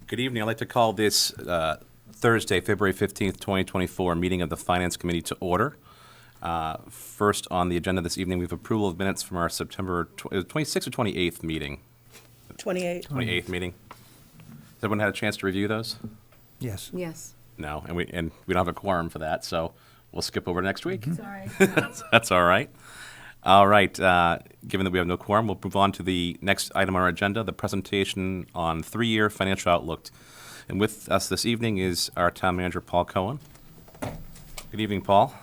Good evening. I'd like to call this Thursday, February 15th, 2024, meeting of the Finance Committee to order. First on the agenda this evening, we have approval of minutes from our September 26th or 28th meeting. 28. 28th meeting. Has everyone had a chance to review those? Yes. Yes. No, and we don't have a quorum for that, so we'll skip over next week. Sorry. That's all right. All right. Given that we have no quorum, we'll move on to the next item on our agenda, the presentation on three-year financial outlook. And with us this evening is our town manager, Paul Cohen. Good evening, Paul.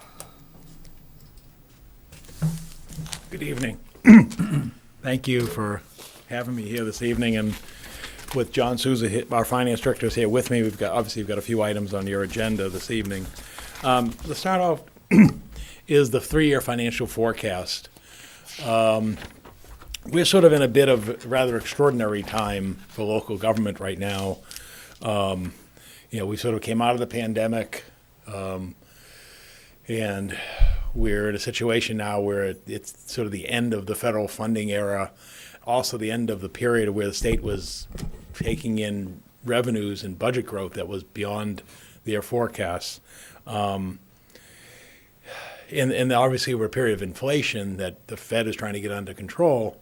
Good evening. Thank you for having me here this evening, and with John Souza, our finance director, is here with me. We've got a few items on your agenda this evening. To start off is the three-year financial forecast. We're sort of in a bit of a rather extraordinary time for local government right now. We sort of came out of the pandemic, and we're in a situation now where it's sort of the end of the federal funding era, also the end of the period where the state was taking in revenues and budget growth that was beyond their forecasts. And obviously we're a period of inflation that the Fed is trying to get under control.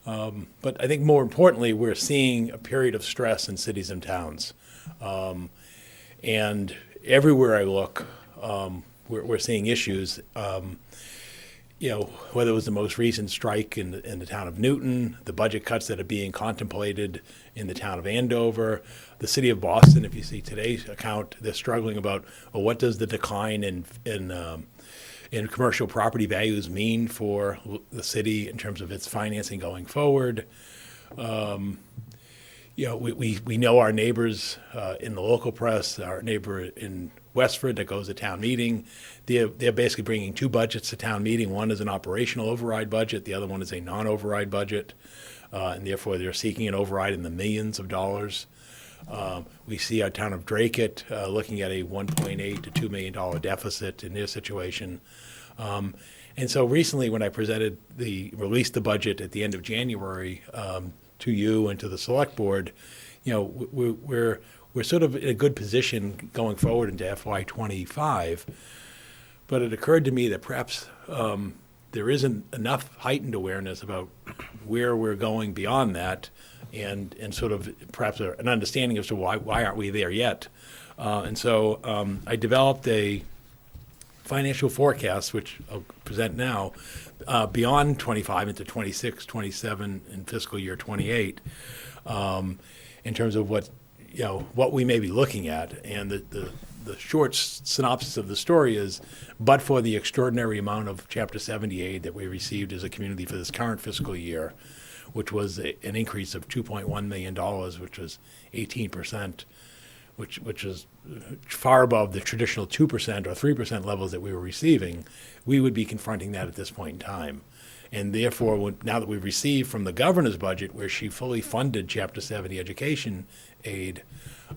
But I think more importantly, we're seeing a period of stress in cities and towns. And everywhere I look, we're seeing issues. Whether it was the most recent strike in the town of Newton, the budget cuts that are being contemplated in the town of Andover, the city of Boston. If you see today's account, they're struggling about, well, what does the decline in commercial property values mean for the city in terms of its financing going forward. We know our neighbors in the local press, our neighbor in Westford that goes to town meeting. They're basically bringing two budgets to town meeting. One is an operational override budget. The other one is a non-override budget. And therefore, they're seeking an override in the millions of dollars. We see our town of Dracut looking at a $1.8 to $2 million deficit in their situation. And so recently, when I released the budget at the end of January to you and to the select board, we're sort of in a good position going forward into FY25. But it occurred to me that perhaps there isn't enough heightened awareness about where we're going beyond that, and sort of perhaps an understanding as to why aren't we there yet. And so I developed a financial forecast, which I'll present now, beyond 25 into 26, 27, and fiscal year 28, in terms of what we may be looking at. And the short synopsis of the story is, but for the extraordinary amount of Chapter 70 aid that we received as a community for this current fiscal year, which was an increase of $2.1 million, which was 18%, which is far above the traditional 2% or 3% levels that we were receiving, we would be confronting that at this point in time. And therefore, now that we've received from the governor's budget, where she fully funded Chapter 70 education aid,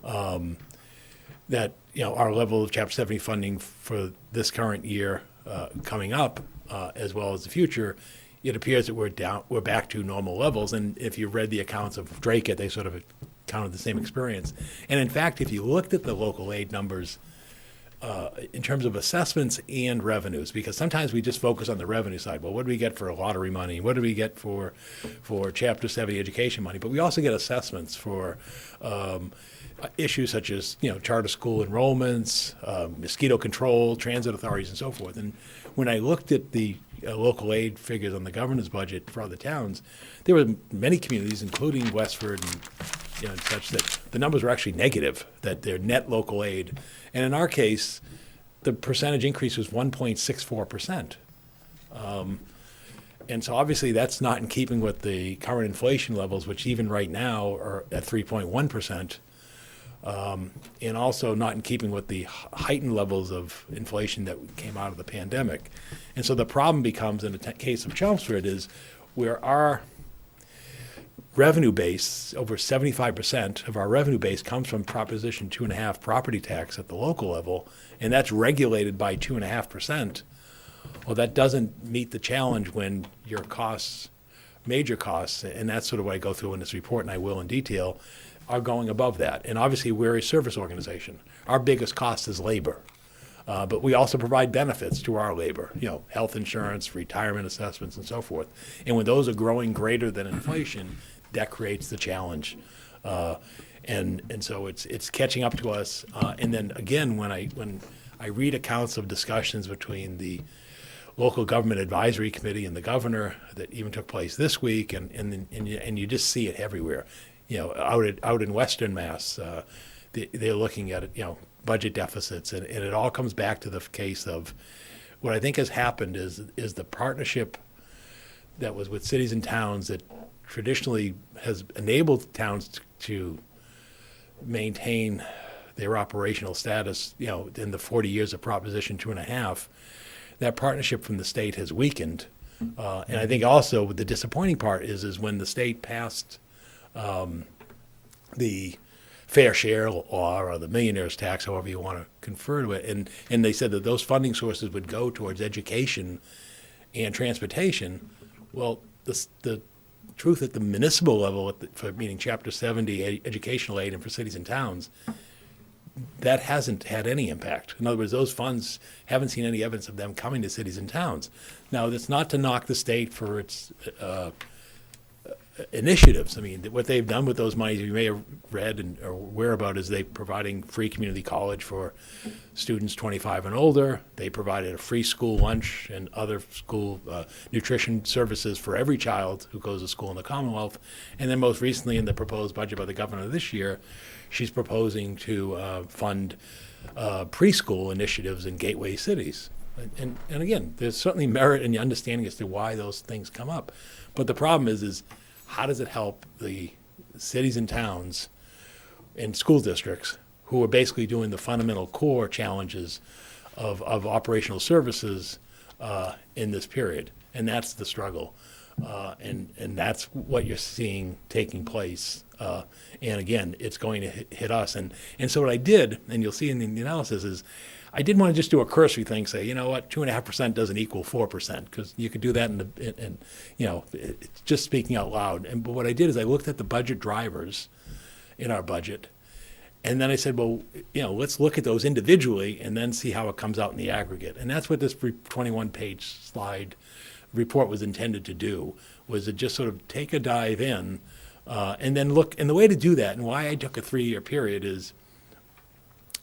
that our level of Chapter 70 funding for this current year coming up, as well as the future, it appears that we're back to normal levels. And if you read the accounts of Dracut, they sort of counted the same experience. And in fact, if you looked at the local aid numbers in terms of assessments and revenues, because sometimes we just focus on the revenue side. Well, what do we get for lottery money? What do we get for Chapter 70 education money? But we also get assessments for issues such as charter school enrollments, mosquito control, transit authorities, and so forth. And when I looked at the local aid figures on the governor's budget for other towns, there were many communities, including Westford and such, that the numbers were actually negative, that their net local aid. And in our case, the percentage increase was 1.64%. And so obviously that's not in keeping with the current inflation levels, which even right now are at 3.1%. And also not in keeping with the heightened levels of inflation that came out of the pandemic. And so the problem becomes, in the case of Chelmsford, is where our revenue base, over 75% of our revenue base comes from Proposition 2.5 property tax at the local level, and that's regulated by 2.5%. Well, that doesn't meet the challenge when your costs, major costs, and that's sort of what I go through in this report, and I will in detail, are going above that. And obviously, we're a service organization. Our biggest cost is labor. But we also provide benefits to our labor, health insurance, retirement assessments, and so forth. And when those are growing greater than inflation, that creates the challenge. And so it's catching up to us. And then again, when I read accounts of discussions between the local government advisory committee and the governor that even took place this week, and you just see it everywhere. Out in Western Mass, they're looking at it, budget deficits, and it all comes back to the case of what I think has happened is the partnership that was with cities and towns that traditionally has enabled towns to maintain their operational status, in the 40 years of Proposition 2.5. That partnership from the state has weakened. And I think also the disappointing part is when the state passed the fair share law or the millionaire's tax, however you want to confer to it, and they said that those funding sources would go towards education and transportation. Well, the truth at the municipal level, meaning Chapter 70 educational aid and for cities and towns, that hasn't had any impact. In other words, those funds haven't seen any evidence of them coming to cities and towns. Now, that's not to knock the state for its initiatives. I mean, what they've done with those monies, you may have read or aware about, is they providing free community college for students 25 and older. They provided a free school lunch and other school nutrition services for every child who goes to school in the Commonwealth. And then most recently in the proposed budget by the governor this year, she's proposing to fund preschool initiatives in gateway cities. And again, there's certainly merit in the understanding as to why those things come up. But the problem is how does it help the cities and towns and school districts who are basically doing the fundamental core challenges of operational services in this period? And that's the struggle. And that's what you're seeing taking place. And again, it's going to hit us. And so what I did, and you'll see in the analysis, is I didn't want to just do a cursory thing, say, 2.5% doesn't equal 4%, because you could do that it's just speaking out loud. But what I did is I looked at the budget drivers in our budget, and then I said, well, let's look at those individually and then see how it comes out in the aggregate. And that's what this 21-page slide report was intended to do, was to just sort of take a dive in and then look. And the way to do that, and why I took a 3-year period, is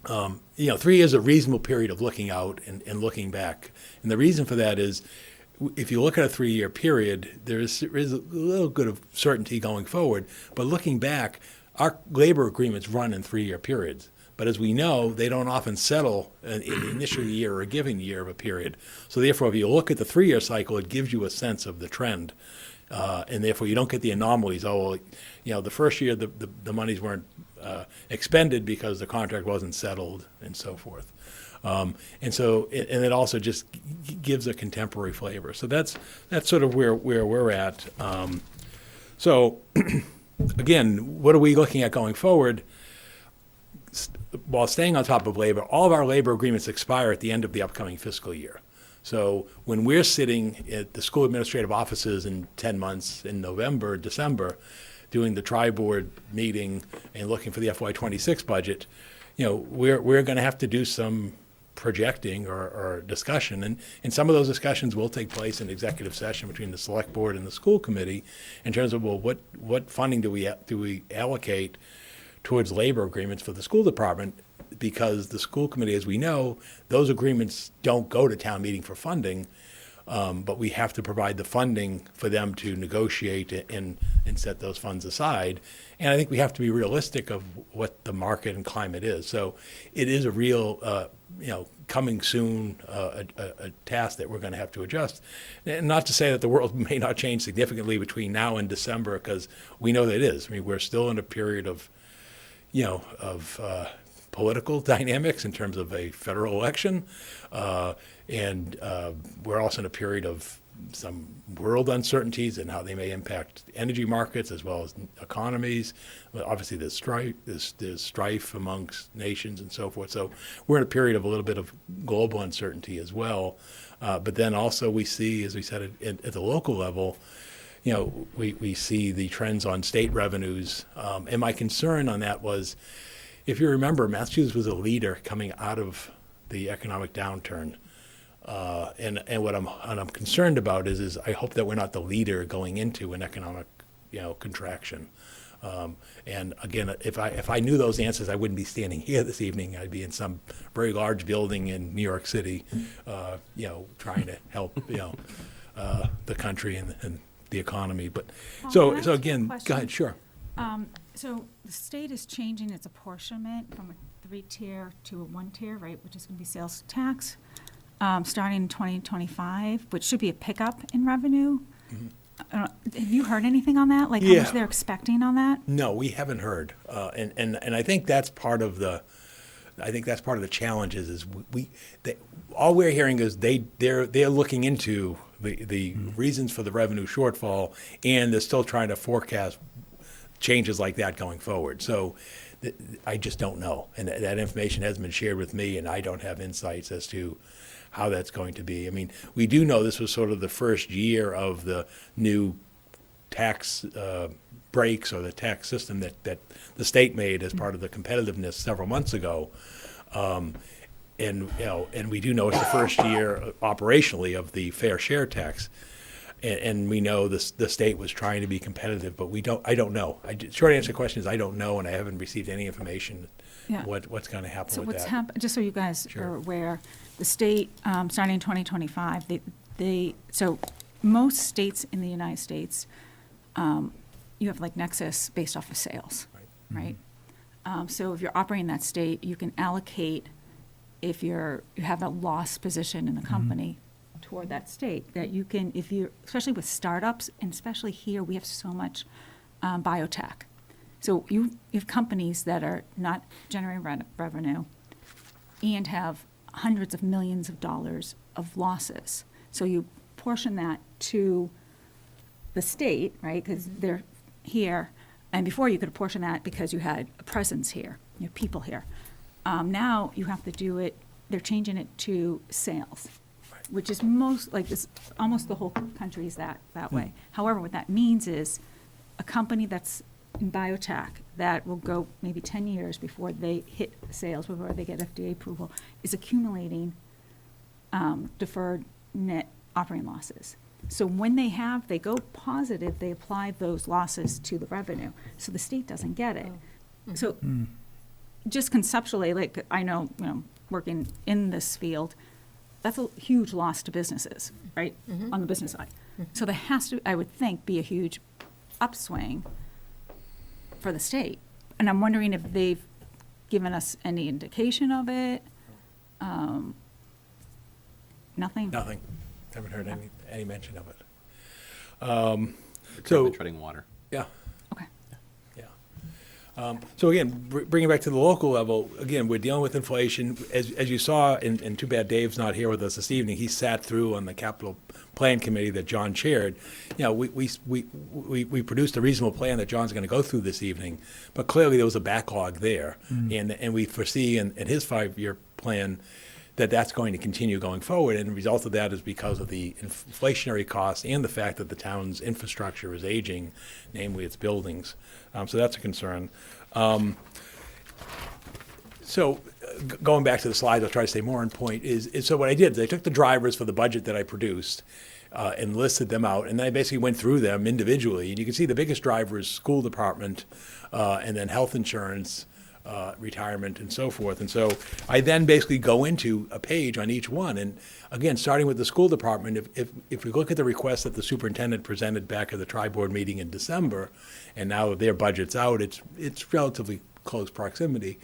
3 years is a reasonable period of looking out and looking back. And the reason for that is, if you look at a 3-year period, there is a little bit of certainty going forward. But looking back, our labor agreements run in 3-year periods. But as we know, they don't often settle in the initial year or a given year of a period. So therefore, if you look at the 3-year cycle, it gives you a sense of the trend. And therefore, you don't get the anomalies. The first year, the monies weren't expended because the contract wasn't settled and so forth. And it also just gives a contemporary flavor. So that's sort of where we're at. So again, what are we looking at going forward? While staying on top of labor, all of our labor agreements expire at the end of the upcoming fiscal year. So when we're sitting at the school administrative offices in 10 months, in November, December, doing the tri-board meeting and looking for the FY26 budget, we're going to have to do some projecting or discussion. And some of those discussions will take place in executive session between the select board and the school committee in terms of, well, what funding do we allocate towards labor agreements for the school department, because the school committee, as we know, those agreements don't go to town meeting for funding, but we have to provide the funding for them to negotiate and set those funds aside. And I think we have to be realistic of what the market and climate is. So it is a real, coming soon, a task that we're going to have to adjust. And not to say that the world may not change significantly between now and December, because we know that it is. I mean, we're still in a period of political dynamics in terms of a federal election, and we're also in a period of some world uncertainties and how they may impact energy markets as well as economies. Well, obviously, there's strife amongst nations and so forth. So we're in a period of a little bit of global uncertainty as well. But then also we see, as we said, at the local level, we see the trends on state revenues. And my concern on that was, if you remember, Massachusetts was a leader coming out of the economic downturn. And what I'm concerned about is I hope that we're not the leader going into an economic, contraction. And again, if I knew those answers, I wouldn't be standing here this evening. I'd be in some very large building in New York City, trying to help, the country and the economy. But Paul, so can I ask you a again, question? go ahead, sure. So the state is changing its apportionment from a 3-tier to a 1-tier, right, which is going to be sales tax, starting in 2025, which should be a pickup in revenue. Have you heard anything on that? Like how Yeah. much they're expecting on that? No, we haven't heard, and I think that's part of the, challenge is all we're hearing is they're looking into the reasons for the revenue shortfall, and they're still trying to forecast changes like that going forward. So I just don't know, and that information hasn't been shared with me, and I don't have insights as to how that's going to be. I mean, we do know this was sort of the first year of the new tax breaks or the tax system that the state made as part of the competitiveness several months ago. And we do know it's the first year operationally of the fair share tax. And we know the state was trying to be competitive, but I don't know. Short answer to the question is I don't know, and I haven't received any information Yeah. what's going to happen So with what's that. happened, just so you guys Sure. are aware, the state, starting in 2025, so most states in the United States, you have like nexus based off of sales, right? So if you're operating that state, you can allocate, if you have a loss position in the company toward that state, that you can, especially with startups, and especially here, we have so much biotech. So you have companies that are not generating revenue and have hundreds of millions of dollars of losses. So you portion that to the state, right, because they're here. And before you could apportion that because you had a presence here, you have people here. Now you have to do it, they're changing it to sales, which is almost the whole country is that way. However, what that means is a company that's in biotech that will go maybe 10 years before they hit sales, before they get FDA approval, is accumulating deferred net operating losses. So when they go positive, they apply those losses to the revenue. So the state doesn't get it. So just conceptually, like I know, working in this field, that's a huge loss to businesses, right, on the business side. So there has to, I would think, be a huge upswing for the state. And I'm wondering if they've given us any indication of it. Nothing? Nothing. Haven't heard any mention of it. Currently treading water. Yeah. Okay. Yeah. So again, bringing it back to the local level, again, we're dealing with inflation. As you saw, and too bad Dave's not here with us this evening, he sat through on the capital plan committee that John chaired. We produced a reasonable plan that John's going to go through this evening, but clearly there was a backlog there. And we foresee in his 5-year plan that that's going to continue going forward, and the result of that is because of the inflationary costs and the fact that the town's infrastructure is aging, namely its buildings. So that's a concern. Going back to the slides, I'll try to stay more on point, is so what I did is I took the drivers for the budget that I produced and listed them out, and then I basically went through them individually, and you can see the biggest driver is school department, and then health insurance, retirement, and so forth. And so I then basically go into a page on each one. And again, starting with the school department, if we look at the request that the superintendent presented back at the tri-board meeting in December, and now that their budget's out, it's relatively close proximity.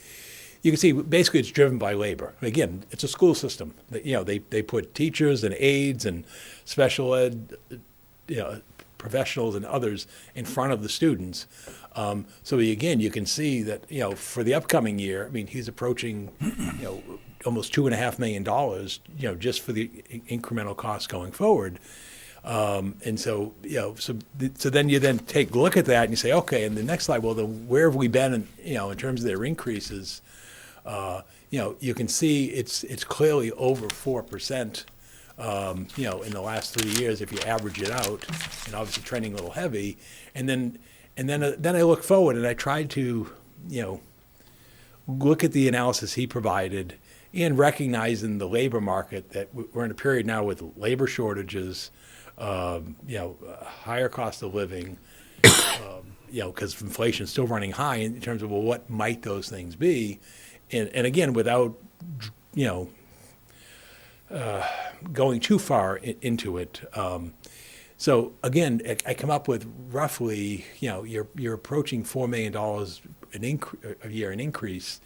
You can see basically it's driven by labor. Again, it's a school system. They put teachers and aides and special ed, professionals and others in front of the students. So again, you can see that, for the upcoming year, I mean, he's approaching, almost $2.5 million, just for the incremental costs going forward. And so, so then you then take a look at that and you say, okay, and the next slide, well, then where have we been in terms of their increases? You can see it's clearly over 4%. in the last 3 years, if you average it out, and obviously trending a little heavy, then I look forward and I tried to, look at the analysis he provided and recognizing the labor market that we're in a period now with labor shortages, higher cost of living, because inflation is still running high in terms of, well, what might those things be? And again, without, going too far into it. So again, I come up with roughly, you're approaching $4 million a year in increase,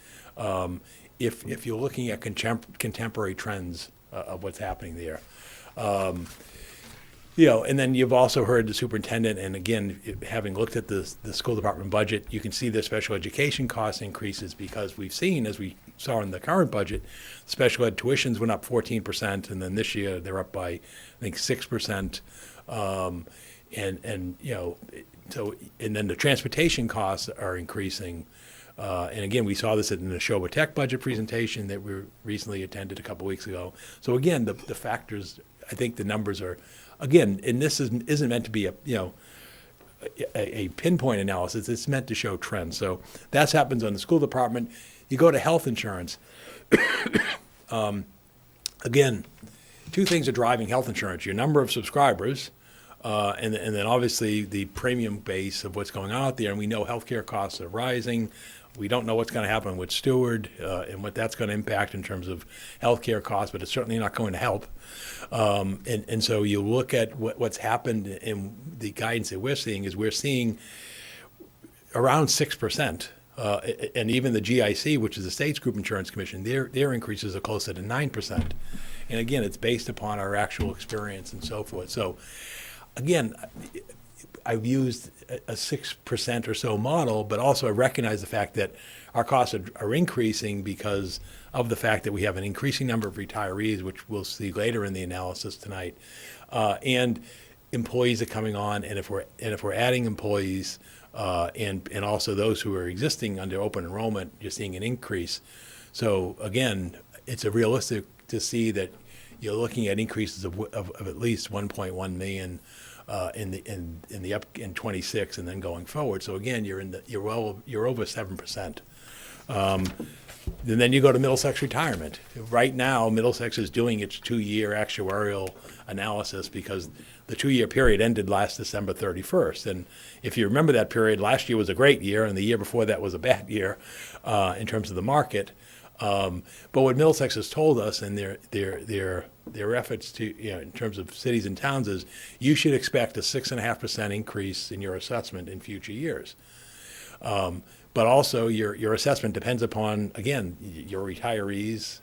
if you're looking at contemporary trends of what's happening there. And then you've also heard the superintendent, and again, having looked at the school department budget, you can see their special education cost increases because we've seen, as we saw in the current budget, special ed tuitions went up 14%, and then this year they're up by, I think, 6%. And then the transportation costs are increasing. And again, we saw this in the Neshoba Tech budget presentation that we recently attended a couple weeks ago. So again, the factors, I think the numbers are, again, and this isn't meant to be a pinpoint analysis. It's meant to show trends. So that happens on the school department. You go to health insurance. Again, two things are driving health insurance: your number of subscribers, and then obviously the premium base of what's going on out there. And we know healthcare costs are rising. We don't know what's going to happen with Steward and what that's going to impact in terms of healthcare costs, but it's certainly not going to help. And so you look at what's happened, and the guidance that we're seeing around 6%. And even the GIC, which is the States Group Insurance Commission, their increases are closer to 9%. And again, it's based upon our actual experience and so forth. So again, I've used a 6% or so model, but also I recognize the fact that our costs are increasing because of the fact that we have an increasing number of retirees, which we'll see later in the analysis tonight, and employees are coming on. And if we're adding employees, and also those who are existing under open enrollment, you're seeing an increase. So again, it's a realistic to see that you're looking at increases of at least 1.1 million in 26 and then going forward. So again, you're over 7%. And then you go to Middlesex retirement. Right now, Middlesex is doing its 2-year actuarial analysis because the 2-year period ended last December 31st. And if you remember that period, last year was a great year, and the year before that was a bad year in terms of the market. But what Middlesex has told us, and their efforts to, in terms of cities and towns, is you should expect a 6.5% increase in your assessment in future years. But also your assessment depends upon, again, your retirees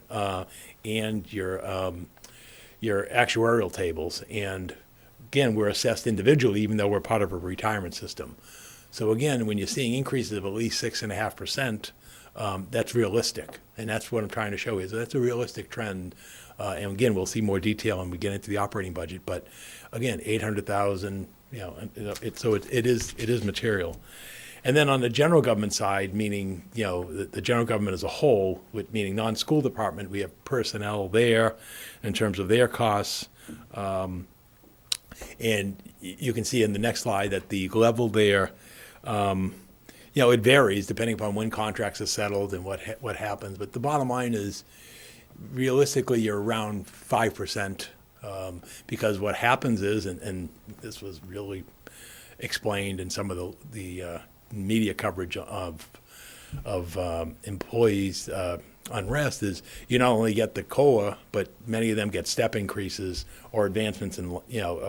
and your actuarial tables. And again, we're assessed individually, even though we're part of a retirement system. So again, when you're seeing increases of at least 6.5%, that's realistic. And that's what I'm trying to show is that's a realistic trend. And again, we'll see more detail when we get into the operating budget. But again, 800,000, it is material. And then on the general government side, meaning, the general government as a whole, meaning non-school department, we have personnel there in terms of their costs. And you can see in the next slide that the level there, it varies depending upon when contracts are settled and what happens. But the bottom line is, realistically, you're around 5%, because what happens is, and this was really explained in some of the media coverage of employees unrest, is you not only get the COLA, but many of them get step increases or advancements in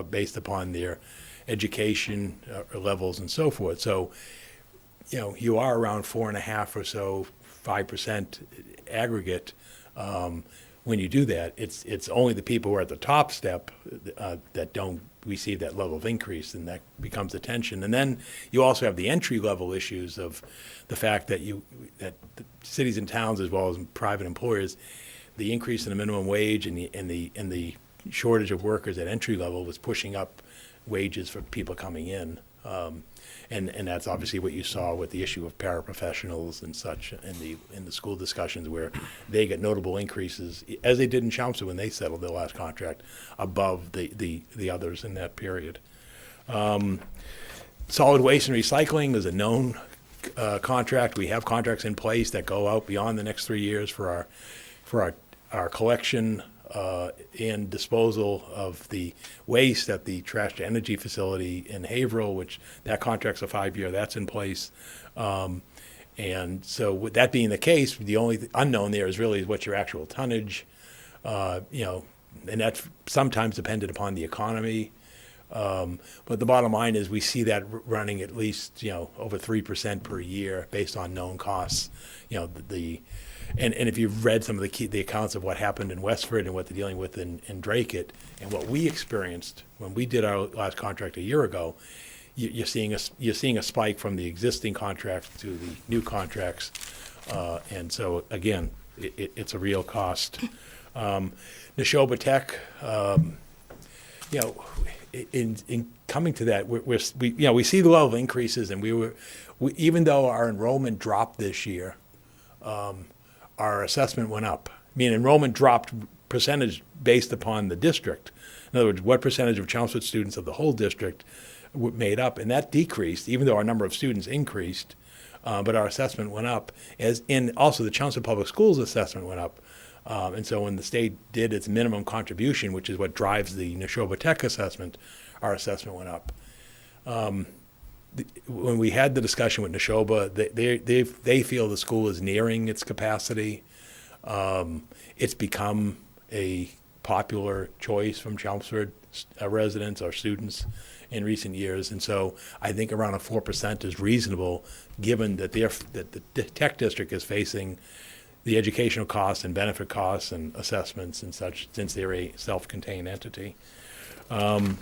based upon their education levels and so forth. So you are around 4.5 or so, 5% aggregate. When you do that, it's only the people who are at the top step that don't receive that level of increase, and that becomes the tension. And then you also have the entry level issues of the fact that the cities and towns, as well as private employers, the increase in the minimum wage and the shortage of workers at entry level was pushing up wages for people coming in. And that's obviously what you saw with the issue of paraprofessionals and such in the school discussions, where they get notable increases, as they did in Chelmsford when they settled their last contract, above the others in that period. Solid waste and recycling is a known contract. We have contracts in place that go out beyond the next 3 years for our collection and disposal of the waste at the trash to energy facility in Haverhill, which that contract's a 5-year, that's in place. And so with that being the case, the only unknown there is really what's your actual tonnage, and that's sometimes dependent upon the economy. But the bottom line is we see that running at least, over 3% per year based on known costs. And if you've read some of the accounts of what happened in Westford and what they're dealing with in Drake and what we experienced when we did our last contract a year ago, you're seeing a spike from the existing contracts to the new contracts. And so again, it's a real cost. Neshoba Tech, in coming to that, we see the level of increases, and we even though our enrollment dropped this year, our assessment went up. I mean, enrollment dropped percentage based upon the district. In other words, what percentage of Chelmsford students of the whole district made up, and that decreased, even though our number of students increased, but our assessment went up, and also the Chelmsford Public Schools assessment went up. And so when the state did its minimum contribution, which is what drives the Neshoba Tech assessment, our assessment went up. When we had the discussion with Neshoba, they feel the school is nearing its capacity. It's become a popular choice from Chelmsford residents or students in recent years, and so I think around a 4% is reasonable, given that the tech district is facing the educational costs and benefit costs and assessments and such, since they're a self-contained entity. And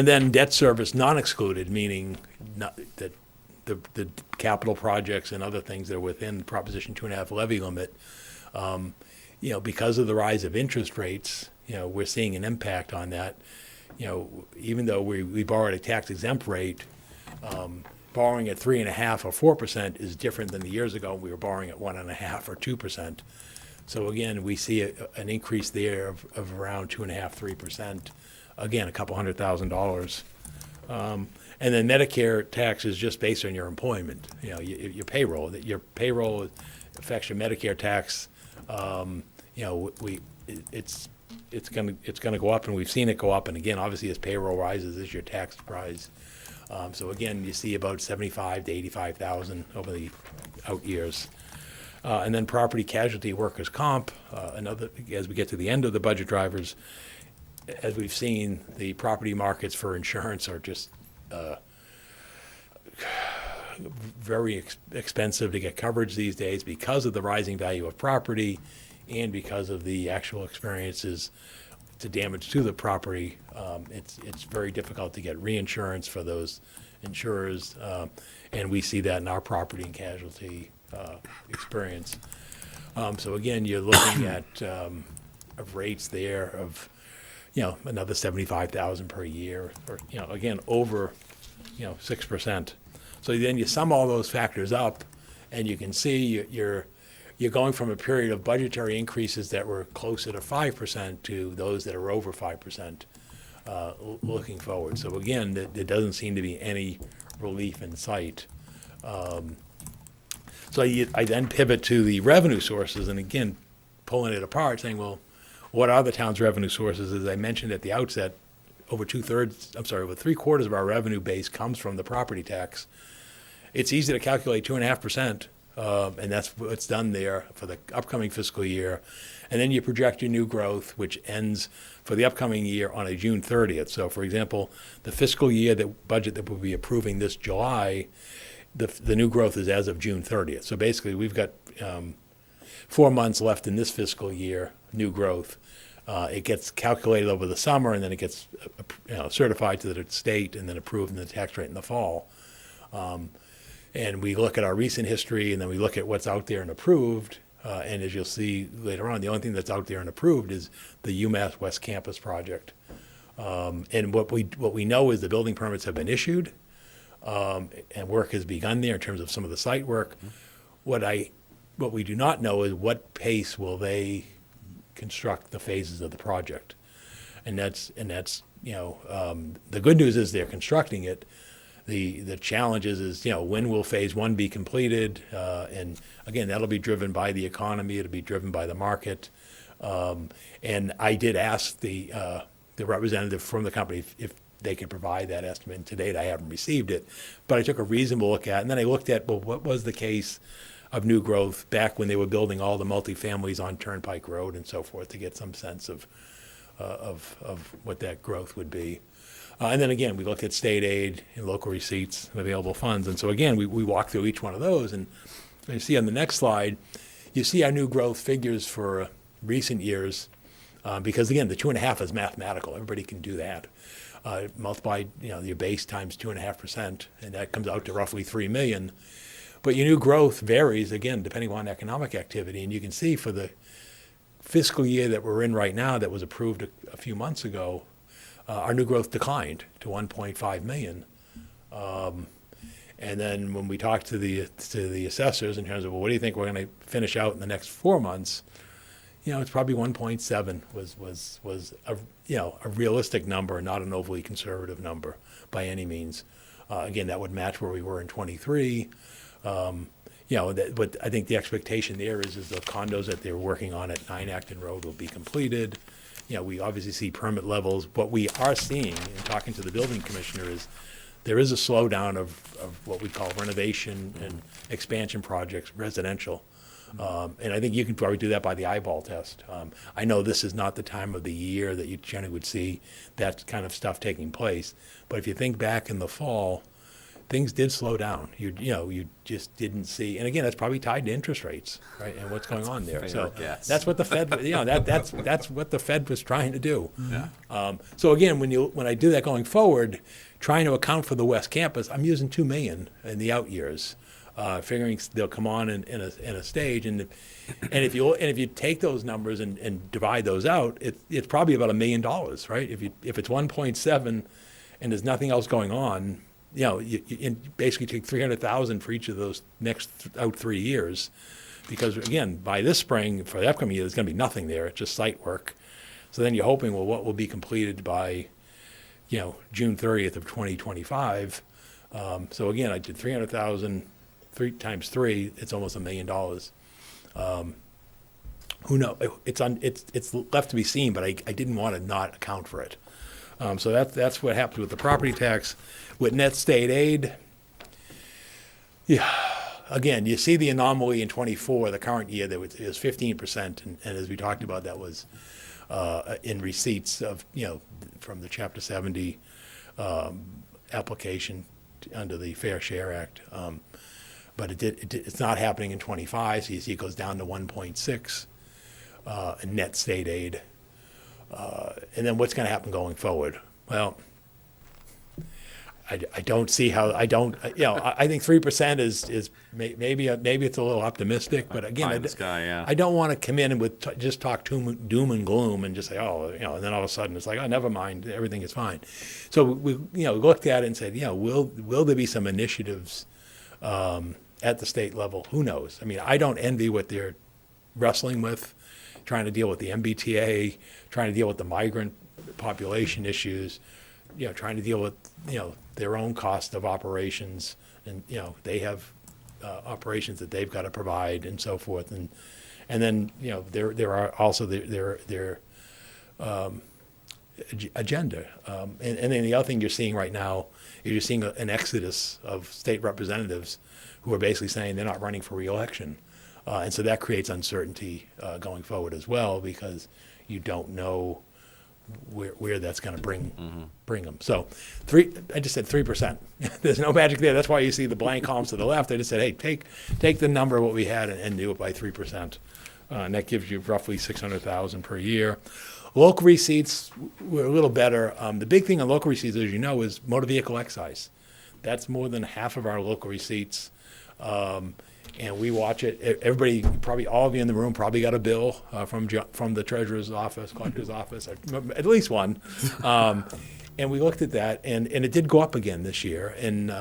then debt service non-excluded, meaning that the capital projects and other things that are within Proposition 2.5 levy limit, because of the rise of interest rates, we're seeing an impact on that. Even though we borrow at a tax-exempt rate, borrowing at 3.5% or 4% is different than the years ago we were borrowing at 1.5% or 2%. So again, we see an increase there of around 2.5–3%. Again, a couple $100,000. And then Medicare tax is just based on your employment. Your payroll. Your payroll affects your Medicare tax. It's going to go up, and we've seen it go up. And again, obviously, as payroll rises, as your tax rise. So again, you see about 75 to 85,000 over the out years. And then property casualty, workers' comp, as we get to the end of the budget drivers, as we've seen, the property markets for insurance are just very expensive to get coverage these days because of the rising value of property and because of the actual experiences to damage to the property. It's very difficult to get reinsurance for those insurers, and we see that in our property and casualty experience. So again, you're looking at of rates there of another 75,000 per year, or again over 6%. So then you sum all those factors up, and you can see you're going from a period of budgetary increases that were closer to 5% to those that are over 5% looking forward. So again, there doesn't seem to be any relief in sight. So I then pivot to the revenue sources, and again, pulling it apart, saying, well, what are the town's revenue sources? As I mentioned at the outset, over 3/4 of our revenue base comes from the property tax. It's easy to calculate 2.5%. And that's what's done there for the upcoming fiscal year. And then you project your new growth, which ends for the upcoming year on a June 30th. So, for example, the fiscal year budget that we'll be approving this July, the new growth is as of June 30th. So basically, we've got 4 months left in this fiscal year, new growth. It gets calculated over the summer, and then it gets certified to the state and then approved in the tax rate in the fall. And we look at our recent history, and then we look at what's out there and approved. And as you'll see later on, the only thing that's out there and approved is the UMass West Campus project. And what we know is the building permits have been issued, and work has begun there in terms of some of the site work. What we do not know is what pace will they construct the phases of the project. And that's the good news is they're constructing it. The challenge is when will phase one be completed? And again, that'll be driven by the economy. It'll be driven by the market. And I did ask the representative from the company if they could provide that estimate. And to date, I haven't received it. But I took a reasonable look at it. And then I looked at, well, what was the case of new growth back when they were building all the multifamilies on Turnpike Road and so forth to get some sense of what that growth would be. And then again, we look at state aid and local receipts and available funds. And so again, we walk through each one of those. And you see on the next slide, you see our new growth figures for recent years. Because again, the 2.5 is mathematical. Everybody can do that. Multiply your base times 2.5%, and that comes out to roughly 3 million. But your new growth varies, again, depending on economic activity. And you can see for the fiscal year that we're in right now that was approved a few months ago, our new growth declined to 1.5 million. And then when we talked to the assessors in terms of, well, what do you think we're going to finish out in the next 4 months? It's probably 1.7 was a realistic number, not an overly conservative number by any means. Again, that would match where we were in 23. But I think the expectation there is the condos that they're working on at 9 Acton Road will be completed. We obviously see permit levels. What we are seeing in talking to the building commissioner is there is a slowdown of what we call renovation and expansion projects, residential. And I think you can probably do that by the eyeball test. I know this is not the time of the year that you generally would see that kind of stuff taking place. But if you think back in the fall, things did slow down. You just didn't see, and again, that's probably tied to interest rates, right, and what's going on there. So that's what the Fed, that's what the Fed was trying to do. Yeah. So again, when I do that going forward, trying to account for the West Campus, I'm using 2 million in the out years, figuring they'll come on in a stage, and if you take those numbers and divide those out, it's probably about $1 million, right? If it's 1.7 and there's nothing else going on. You basically take 300,000 for each of those next out 3 years, because again, by this spring for the upcoming year, there's going to be nothing there. It's just site work. So then you're hoping, well, what will be completed by, June 30th of 2025? So again, I did 300,000, 3 times 3, it's almost $1 million. Who knows? It's left to be seen, but I didn't want to not account for it. So that's what happened with the property tax. With net state aid, again, you see the anomaly in 24, the current year, that was 15%, and as we talked about, that was in receipts of, from the Chapter 70 application under the Fair Share Act. But it's not happening in 25, so you see it goes down to 1.6 in net state aid. And then what's going to happen going forward? Well, I don't see how, I think 3% is maybe it's a little optimistic, but again, I don't want to come in and just talk doom and gloom and just say, and then all of a sudden it's like, oh, never mind, everything is fine. So we looked at it and said, will there be some initiatives at the state level? Who knows? I mean, I don't envy what they're wrestling with, trying to deal with the MBTA, trying to deal with the migrant population issues, trying to deal with, their own cost of operations, and, they have operations that they've got to provide and so forth. And then, there are also their agenda. And then the other thing you're seeing right now is you're seeing an exodus of state representatives who are basically saying they're not running for re-election. And so that creates uncertainty going forward as well, because you don't know where that's going to bring them. So I just said 3%. There's no magic there. That's why you see the blank columns to the left. I just said, hey, take the number of what we had and do it by 3%. And that gives you roughly 600,000 per year. Local receipts were a little better. The big thing on local receipts, as you know, is motor vehicle excise. That's more than half of our local receipts. and we watch it. Everybody, probably all of you in the room, probably got a bill from the treasurer's office, collector's office, at least one. And we looked at that, and it did go up again this year. And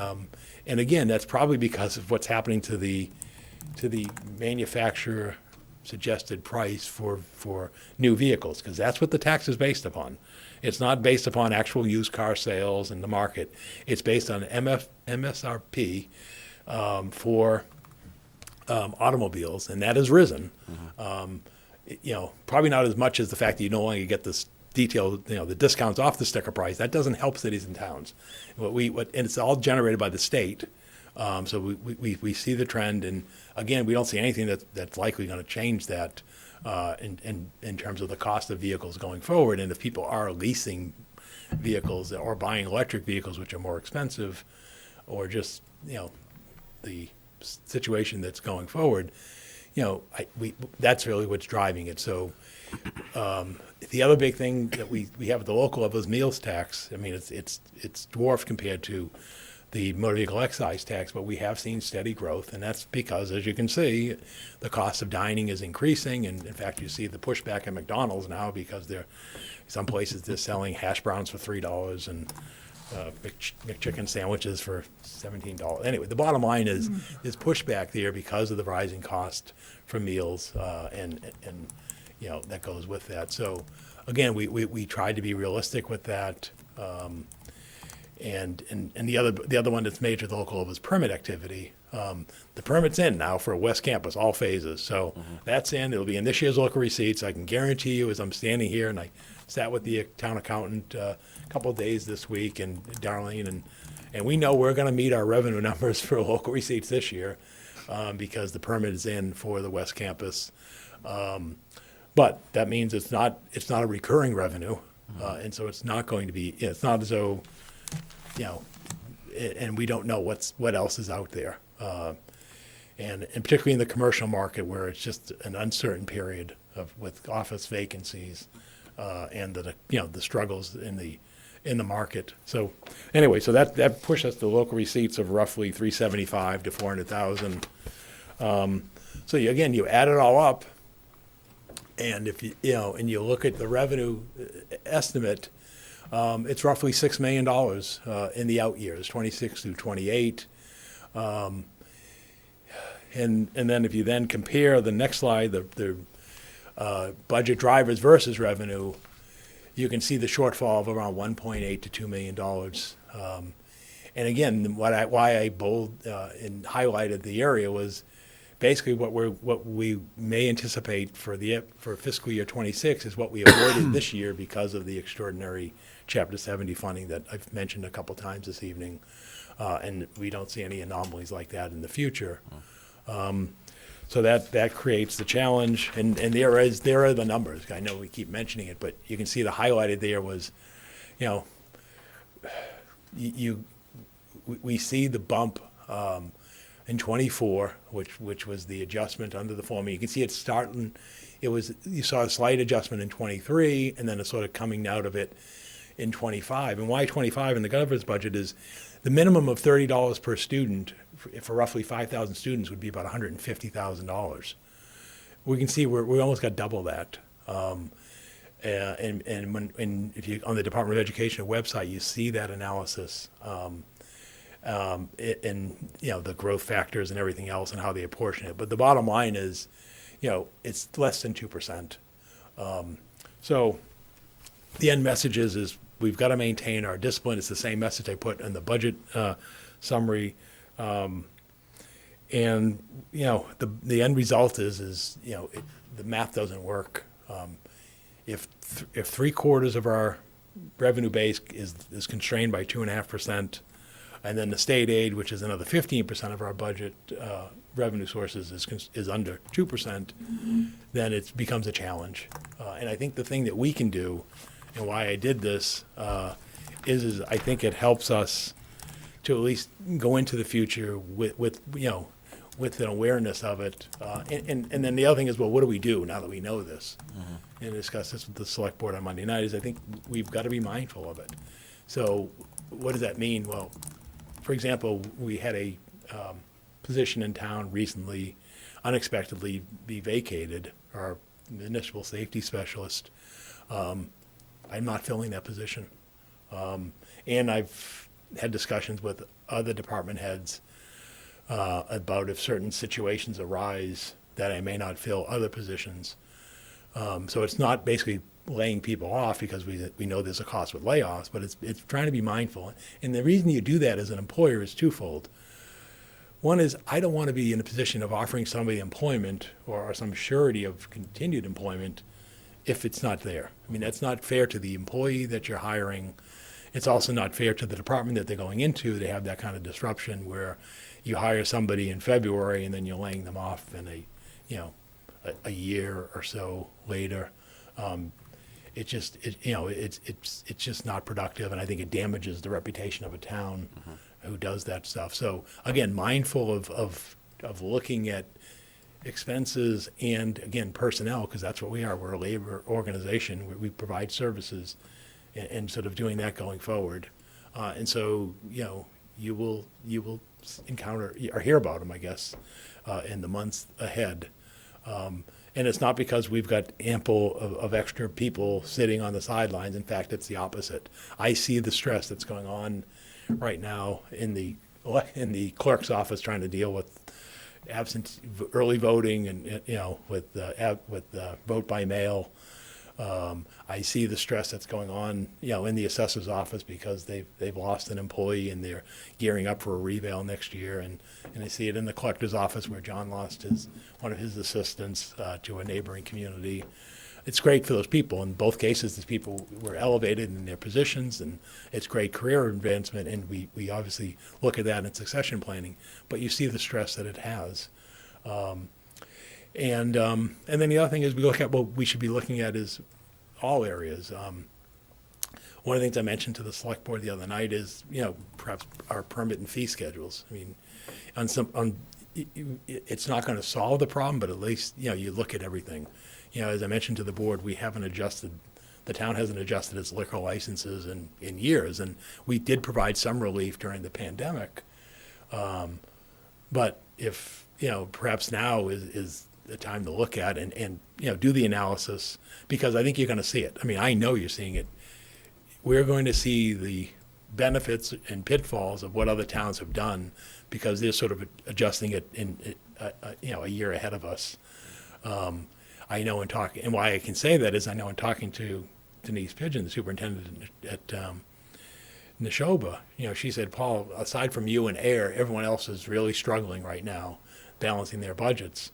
again, that's probably because of what's happening to the manufacturer suggested price for new vehicles, because that's what the tax is based upon. It's not based upon actual used car sales in the market. It's based on MSRP for automobiles, and that has risen. Probably not as much as the fact that you no longer get this detailed, the discounts off the sticker price. That doesn't help cities and towns. And it's all generated by the state. So we see the trend, and again, we don't see anything that's likely going to change that in terms of the cost of vehicles going forward. And if people are leasing vehicles or buying electric vehicles, which are more expensive, or just the situation that's going forward, that's really what's driving it. So the other big thing that we have at the local level is meals tax. I mean, it's dwarfed compared to the motor vehicle excise tax, but we have seen steady growth, and that's because, as you can see, the cost of dining is increasing, and in fact, you see the pushback at McDonald's now because some places they're selling hash browns for $3 and McChicken sandwiches for $17. Anyway, the bottom line is there's pushback there because of the rising cost for meals, and that goes with that. So again, we tried to be realistic with that. And the other one that's major at the local level is permit activity. The permit's in now for West Campus, all phases. So that's in. It'll be in this year's local receipts. I can guarantee you, as I'm standing here, and I sat with the town accountant a couple of days this week, and Darlene, and we know we're going to meet our revenue numbers for local receipts this year because the permit is in for the West Campus. But that means it's not a recurring revenue, and so it's not going to be. It's not as though. And we don't know what else is out there, and particularly in the commercial market where it's just an uncertain period with office vacancies and the struggles in the market. So anyway, so that pushed us to local receipts of roughly $375 to $400,000. So you add it all up, and if and you look at the revenue estimate. It's roughly $6 million in the out years, 26 through 28. And then if you then compare the next slide, the budget drivers versus revenue, you can see the shortfall of around 1.8 to $2 million. And again, why I bold and highlighted the area was basically what we may anticipate for fiscal year 26 is what we avoided this year because of the extraordinary Chapter 70 funding that I've mentioned a couple times this evening, and we don't see any anomalies like that in the future. So that creates the challenge, and there are the numbers. I know we keep mentioning it, but you can see the highlighted there was, we see the bump in 24, which was the adjustment under the formula. You can see it starting. You saw a slight adjustment in 23, and then a sort of coming out of it in 25. And why 25 in the governor's budget is the minimum of $30 per student for roughly 5,000 students would be about $150,000. We can see we almost got double that. And if you on the Department of Education website, you see that analysis. And the growth factors and everything else and how they apportion it. But the bottom line is, it's less than 2%. So the end message is we've got to maintain our discipline. It's the same message I put in the budget summary. And the end result is the math doesn't work. If 3/4 of our revenue base is constrained by 2.5%, and then the state aid, which is another 15% of our budget revenue sources, is under 2%, then it becomes a challenge. And I think the thing that we can do, and why I did this, is I think it helps us to at least go into the future with an awareness of it. And then the other thing is, well, what do we do now that we know this? And discuss this with the select board on Monday night. Is I think we've got to be mindful of it. So what does that mean? Well, for example, we had a position in town recently unexpectedly be vacated, our municipal safety specialist. I'm not filling that position. And I've had discussions with other department heads about if certain situations arise that I may not fill other positions. So it's not basically laying people off because we know there's a cost with layoffs, but it's trying to be mindful. And the reason you do that as an employer is twofold. One is I don't want to be in a position of offering somebody employment or some surety of continued employment if it's not there. I mean, that's not fair to the employee that you're hiring. It's also not fair to the department that they're going into. They have that kind of disruption where you hire somebody in February and then you're laying them off in a year or so later. It's just not productive, and I think it damages the reputation of a town who does that stuff. So again, mindful of looking at expenses and again personnel, because that's what we are. We're a labor organization. We provide services, and sort of doing that going forward. And so you will encounter or hear about them, I guess, in the months ahead. And it's not because we've got ample of extra people sitting on the sidelines. In fact, it's the opposite. I see the stress that's going on right now in the clerk's office trying to deal with early voting and with vote by mail. I see the stress that's going on, in the assessor's office because they've lost an employee and they're gearing up for a revale next year. And I see it in the collector's office where John lost one of his assistants to a neighboring community. It's great for those people. In both cases, these people were elevated in their positions, and it's great career advancement. And we obviously look at that in succession planning. But you see the stress that it has. And then the other thing is we look at what we should be looking at is all areas. One of the things I mentioned to the select board the other night is, perhaps our permit and fee schedules. I mean, it's not going to solve the problem, but at least, you look at everything. As I mentioned to the board, the town hasn't adjusted its liquor licenses in years, and we did provide some relief during the pandemic. But if, perhaps now is the time to look at and do the analysis, because I think you're going to see it. I mean, I know you're seeing it. We're going to see the benefits and pitfalls of what other towns have done because they're sort of adjusting it in a year ahead of us. I know and why I can say that is I know in talking to Denise Pigeon, the superintendent at Neshoba, she said, Paul, aside from you and Air, everyone else is really struggling right now, balancing their budgets.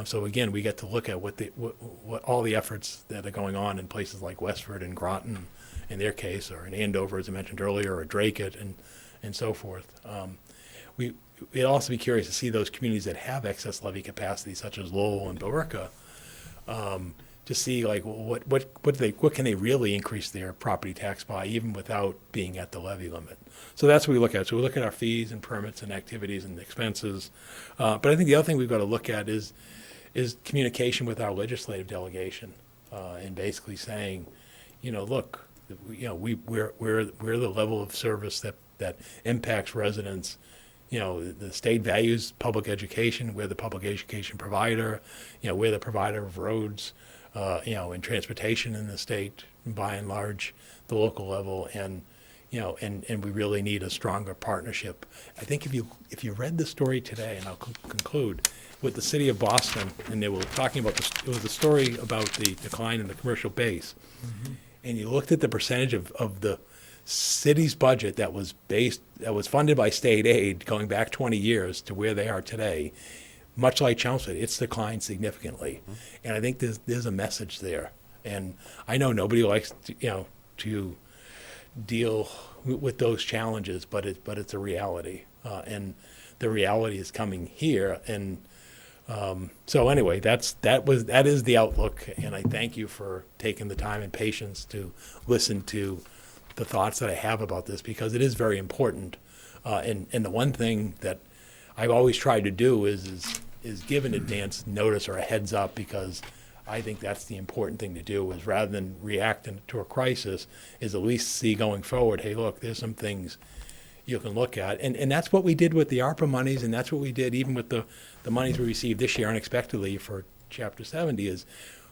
So again, we get to look at what all the efforts that are going on in places like Westford and Groton, in their case, or in Andover, as I mentioned earlier, or Dracut, and so forth. We'd also be curious to see those communities that have excess levy capacity, such as Lowell and Billerica, to see like what can they really increase their property tax by, even without being at the levy limit. So that's what we look at. So we look at our fees and permits and activities and expenses. But I think the other thing we've got to look at is communication with our legislative delegation, and basically saying, look, we're the level of service that impacts residents. The state values public education. We're the public education provider. We're the provider of roads, and transportation in the state, by and large, the local level, and we really need a stronger partnership. I think if you read the story today, and I'll conclude with the city of Boston, and they were talking about it was a story about the decline in the commercial base, and you looked at the percentage of the city's budget that was funded by state aid going back 20 years to where they are today. Much like Chelmsford, it's declined significantly, and I think there's a message there. And I know nobody likes to deal with those challenges, but it's a reality, and the reality is coming here. And so anyway, that is the outlook, and I thank you for taking the time and patience to listen to the thoughts that I have about this, because it is very important. And the one thing that I've always tried to do is give an advance notice or a heads up, because I think that's the important thing to do, is rather than react to a crisis, is at least see going forward, hey, look, there's some things, you can look at. And that's what we did with the ARPA monies, and that's what we did even with the monies we received this year unexpectedly for Chapter 70, is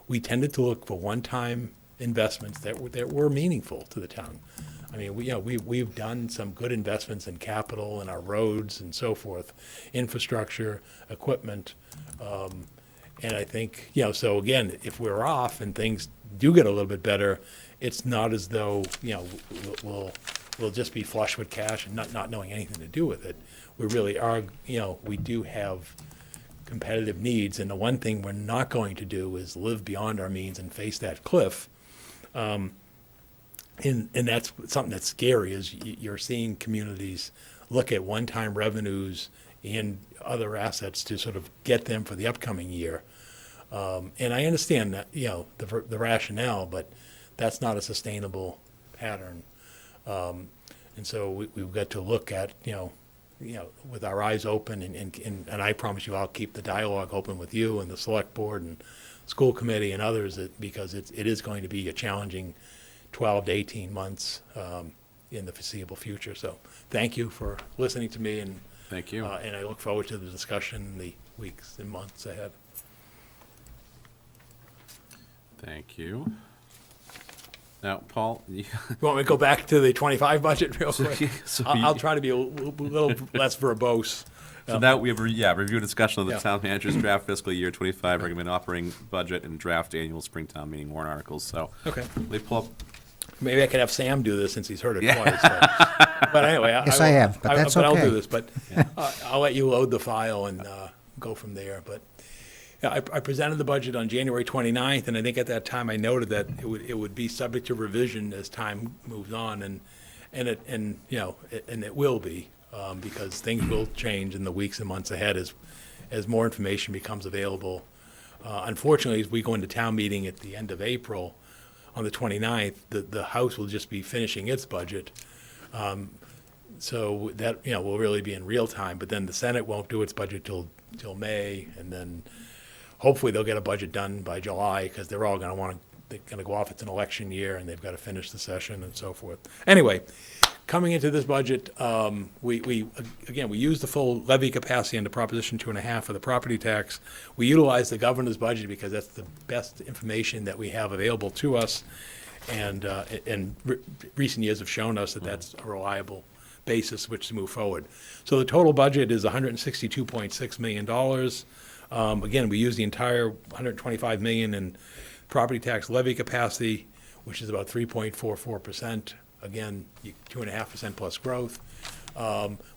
we tended to look for one-time investments that were meaningful to the town. I mean, we've done some good investments in capital and our roads and so forth, infrastructure, equipment. And I think, so again, if we're off and things do get a little bit better, it's not as though, we'll just be flush with cash and not knowing anything to do with it. We really are, we do have competitive needs, and the one thing we're not going to do is live beyond our means and face that cliff. And that's something that's scary, is you're seeing communities look at one-time revenues and other assets to sort of get them for the upcoming year. And I understand that, the rationale, but that's not a sustainable pattern. And so we've got to look at, with our eyes open, and I promise you I'll keep the dialogue open with you and the select board and school committee and others, because it is going to be a challenging 12 to 18 months in the foreseeable future. So thank you for listening to me, and Thank you. and I look forward to the discussion in the weeks and months ahead. Thank you. Now, Paul, You want me to go back to the 25 budget real quick? so I'll try to be a little less verbose. now we have review and discussion of the Yeah. town manager's draft fiscal year 25 recommended operating budget and draft annual Springtown meeting warrant articles. So Okay. let me pull up. Maybe I could have Sam do this since he's heard it Yeah. twice. But anyway, Yes, I have, but that's I'll do okay. this. But I'll let you load the file and go from there. But yeah, I presented the budget on January 29th, and I think at that time I noted that it would be subject to revision as time moves on, and it will be, because things will change in the weeks and months ahead as more information becomes available. Unfortunately, as we go into town meeting at the end of April, on the 29th, the House will just be finishing its budget. So that, will really be in real time, but then the Senate won't do its budget till May, and then hopefully they'll get a budget done by July, because they're all they're gonna go off, it's an election year, and they've got to finish the session and so forth. Anyway, coming into this budget, we used the full levy capacity under Proposition 2.5 for the property tax. We utilized the governor's budget because that's the best information that we have available to us, and recent years have shown us that that's a reliable basis which to move forward. So the total budget is $162.6 million. Again, we use the entire $125 million in property tax levy capacity, which is about 3.44%. Again, 2.5% plus growth.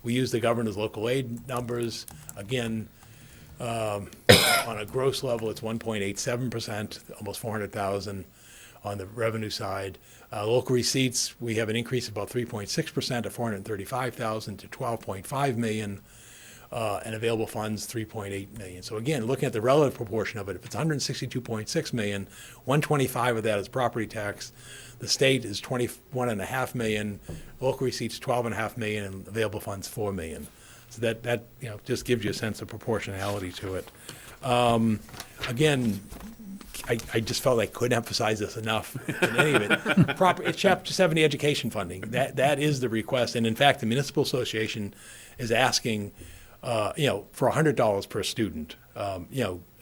We use the governor's local aid numbers. Again, on a gross level, it's 1.87%, almost 400,000 on the revenue side. Local receipts, we have an increase of about 3.6% of 435,000 to 12.5 million. And available funds, 3.8 million. So again, looking at the relative proportion of it, if it's 162.6 million, 125 of that is property tax. The state is 21.5 million, local receipts 12.5 million, and available funds 4 million. So that just gives you a sense of proportionality to it. Again, I just felt I couldn't emphasize this enough in any of it. It's Chapter 70 education funding. That is the request, and in fact, the municipal association is asking for $100 per student.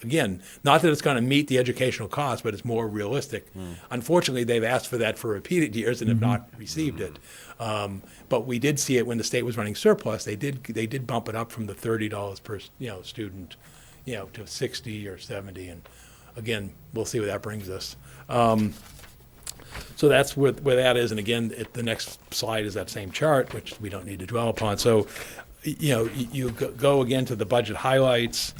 Again, not that it's going to meet the educational cost, but it's more realistic. Unfortunately, they've asked for that for repeated years and have not received it. But we did see it when the state was running surplus. They did bump it up from the $30 per student, to 60 or 70. And again, we'll see where that brings us. So that's where that is. And again, the next slide is that same chart, which we don't need to dwell upon. So you go again to the budget highlights.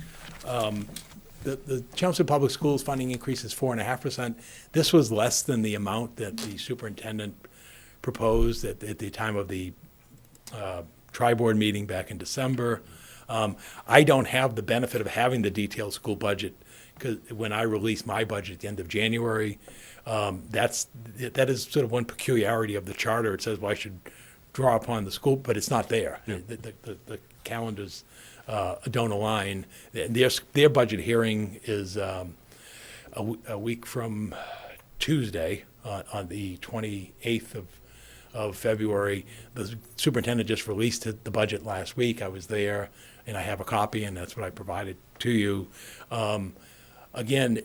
The Chelmsford Public Schools funding increase is 4.5%. This was less than the amount that the superintendent proposed at the time of the tri-board meeting back in December. I don't have the benefit of having the detailed school budget, because when I released my budget at the end of January, that is sort of one peculiarity of the charter. It says, well, I should draw upon the school, but it's not there. Yeah. The calendars don't align. Their budget hearing is a week from Tuesday, on the 28th of February. The superintendent just released the budget last week. I was there, and I have a copy, and that's what I provided to you. Again,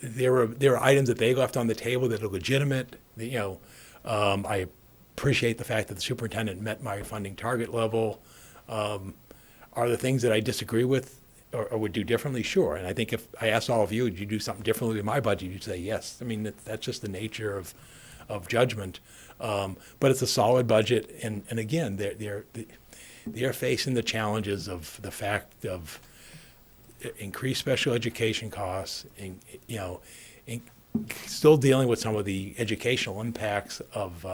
there are items that they left on the table that are legitimate. I appreciate the fact that the superintendent met my funding target level. Are there things that I disagree with or would do differently? Sure. And I think if I asked all of you, would you do something differently with my budget? You'd say yes. I mean, that's just the nature of judgment. But it's a solid budget, and again, they're facing the challenges of the fact of increased special education costs, and still dealing with some of the educational impacts of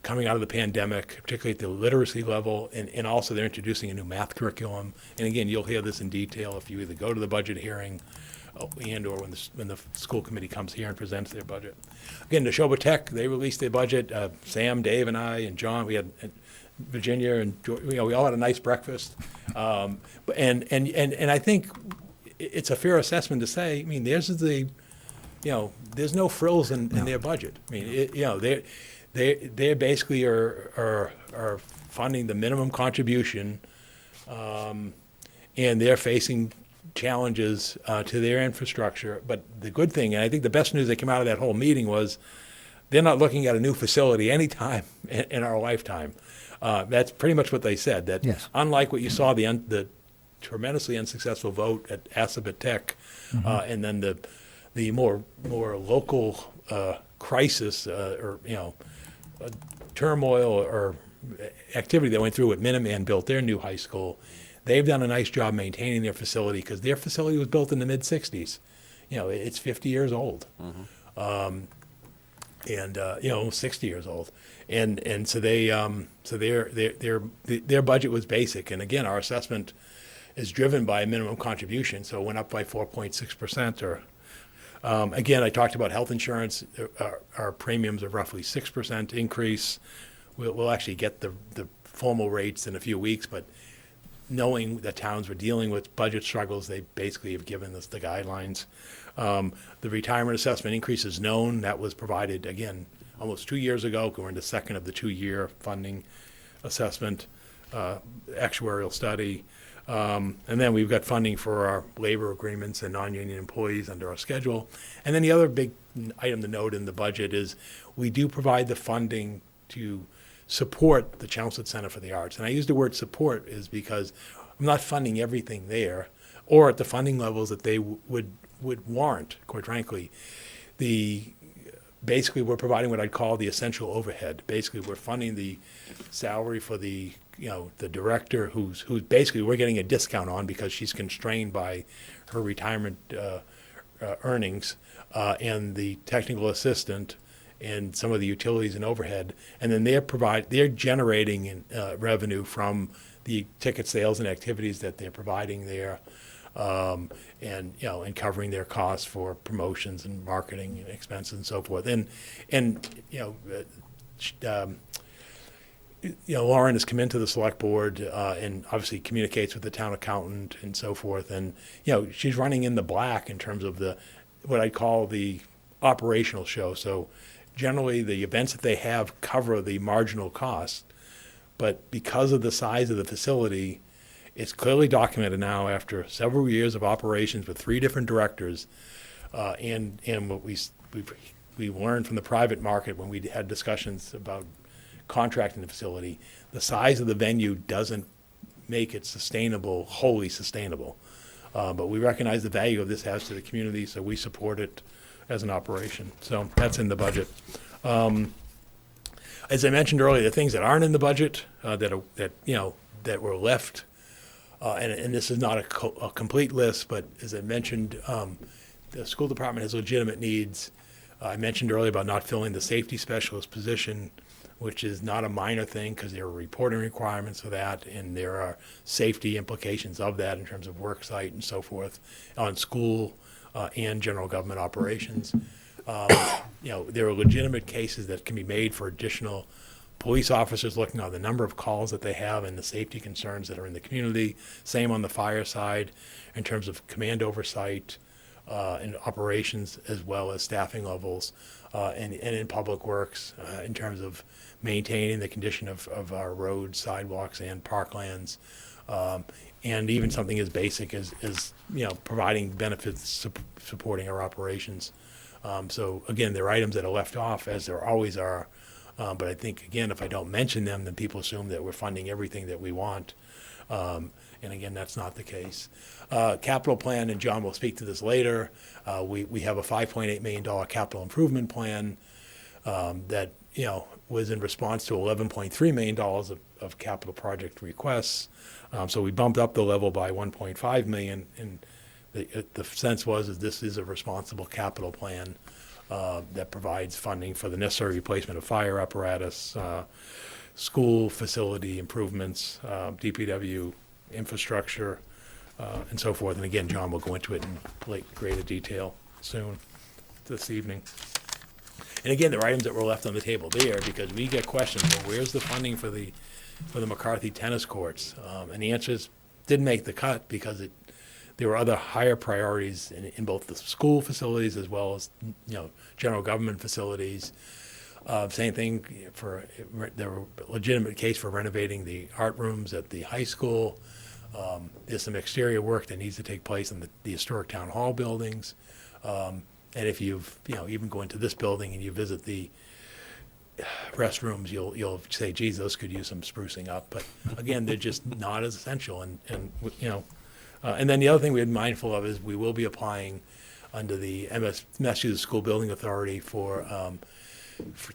coming out of the pandemic, particularly at the literacy level, and also they're introducing a new math curriculum. And again, you'll hear this in detail if you either go to the budget hearing and or when the school committee comes here and presents their budget. Again, Neshoba Tech, they released their budget. Sam, Dave, and I, and John, we had Virginia, and we all had a nice breakfast. And I think it's a fair assessment to say, I mean, there's no frills in their budget. I mean, they basically are funding the minimum contribution, and they're facing challenges to their infrastructure. But the good thing, and I think the best news that came out of that whole meeting was they're not looking at a new facility anytime in our lifetime. That's pretty much what they said, that Yes. unlike what you saw, the tremendously unsuccessful vote at Assabet Tech, and then the more local crisis or turmoil or activity that went through when Minuteman built their new high school, they've done a nice job maintaining their facility, because their facility was built in the mid-'60s. It's 50 years old. And 60 years old, and so their budget was basic. And again, our assessment is driven by a minimum contribution, so it went up by 4.6%. Or again, I talked about health insurance. Our premiums are roughly 6% increase. We'll actually get the formal rates in a few weeks, but knowing that towns were dealing with budget struggles, they basically have given us the guidelines. The retirement assessment increase is known. That was provided, again, almost 2 years ago. We're in the second of the 2-year funding assessment, actuarial study. And then we've got funding for our labor agreements and non-union employees under our schedule. And then the other big item to note in the budget is we do provide the funding to support the Chelmsford Center for the Arts. And I use the word support is because I'm not funding everything there or at the funding levels that they would warrant, quite frankly. Basically, we're providing what I'd call the essential overhead. Basically, we're funding the salary for the director who's basically we're getting a discount on because she's constrained by her retirement earnings, and the technical assistant and some of the utilities and overhead. And then they're generating revenue from the ticket sales and activities that they're providing there. And covering their costs for promotions and marketing and expenses and so forth. Lauren has come into the select board and obviously communicates with the town accountant and so forth. And she's running in the black in terms of what I call the operational show. So generally, the events that they have cover the marginal cost, but because of the size of the facility, it's clearly documented now after several years of operations with 3 different directors, and what we learned from the private market when we had discussions about contracting the facility, the size of the venue doesn't make it sustainable, wholly sustainable. But we recognize the value of this has to the community, so we support it as an operation. So that's in the budget. As I mentioned earlier, the things that aren't in the budget that were left. And this is not a complete list, but as I mentioned, the school department has legitimate needs. I mentioned earlier about not filling the safety specialist position, which is not a minor thing because there are reporting requirements for that, and there are safety implications of that in terms of work site and so forth on school and general government operations. There are legitimate cases that can be made for additional police officers looking on the number of calls that they have and the safety concerns that are in the community. Same on the fire side in terms of command oversight and operations, as well as staffing levels, and in public works in terms of maintaining the condition of our roads, sidewalks, and parklands. And even something as basic as providing benefits, supporting our operations. So again, there are items that are left off, as there always are. But I think, again, if I don't mention them, then people assume that we're funding everything that we want. And again, that's not the case. Capital plan, and John will speak to this later. We have a $5.8 million capital improvement plan that, was in response to $11.3 million of capital project requests. So we bumped up the level by $1.5 million, and the sense is this is a responsible capital plan that provides funding for the necessary replacement of fire apparatus, school facility improvements, DPW infrastructure, and so forth. And again, John will go into it in greater detail soon this evening. And again, there are items that were left on the table there because we get questions, well, where's the funding for the McCarthy tennis courts? And the answer is, didn't make the cut because there were other higher priorities in both the school facilities as well as, general government facilities. Same thing there were legitimate case for renovating the art rooms at the high school. There's some exterior work that needs to take place in the historic town hall buildings. And if you've, even go into this building and you visit the restrooms, you'll say, geez, those could use some sprucing up. But again, they're just not as essential. And then the other thing we're mindful of is we will be applying under the Massachusetts School Building Authority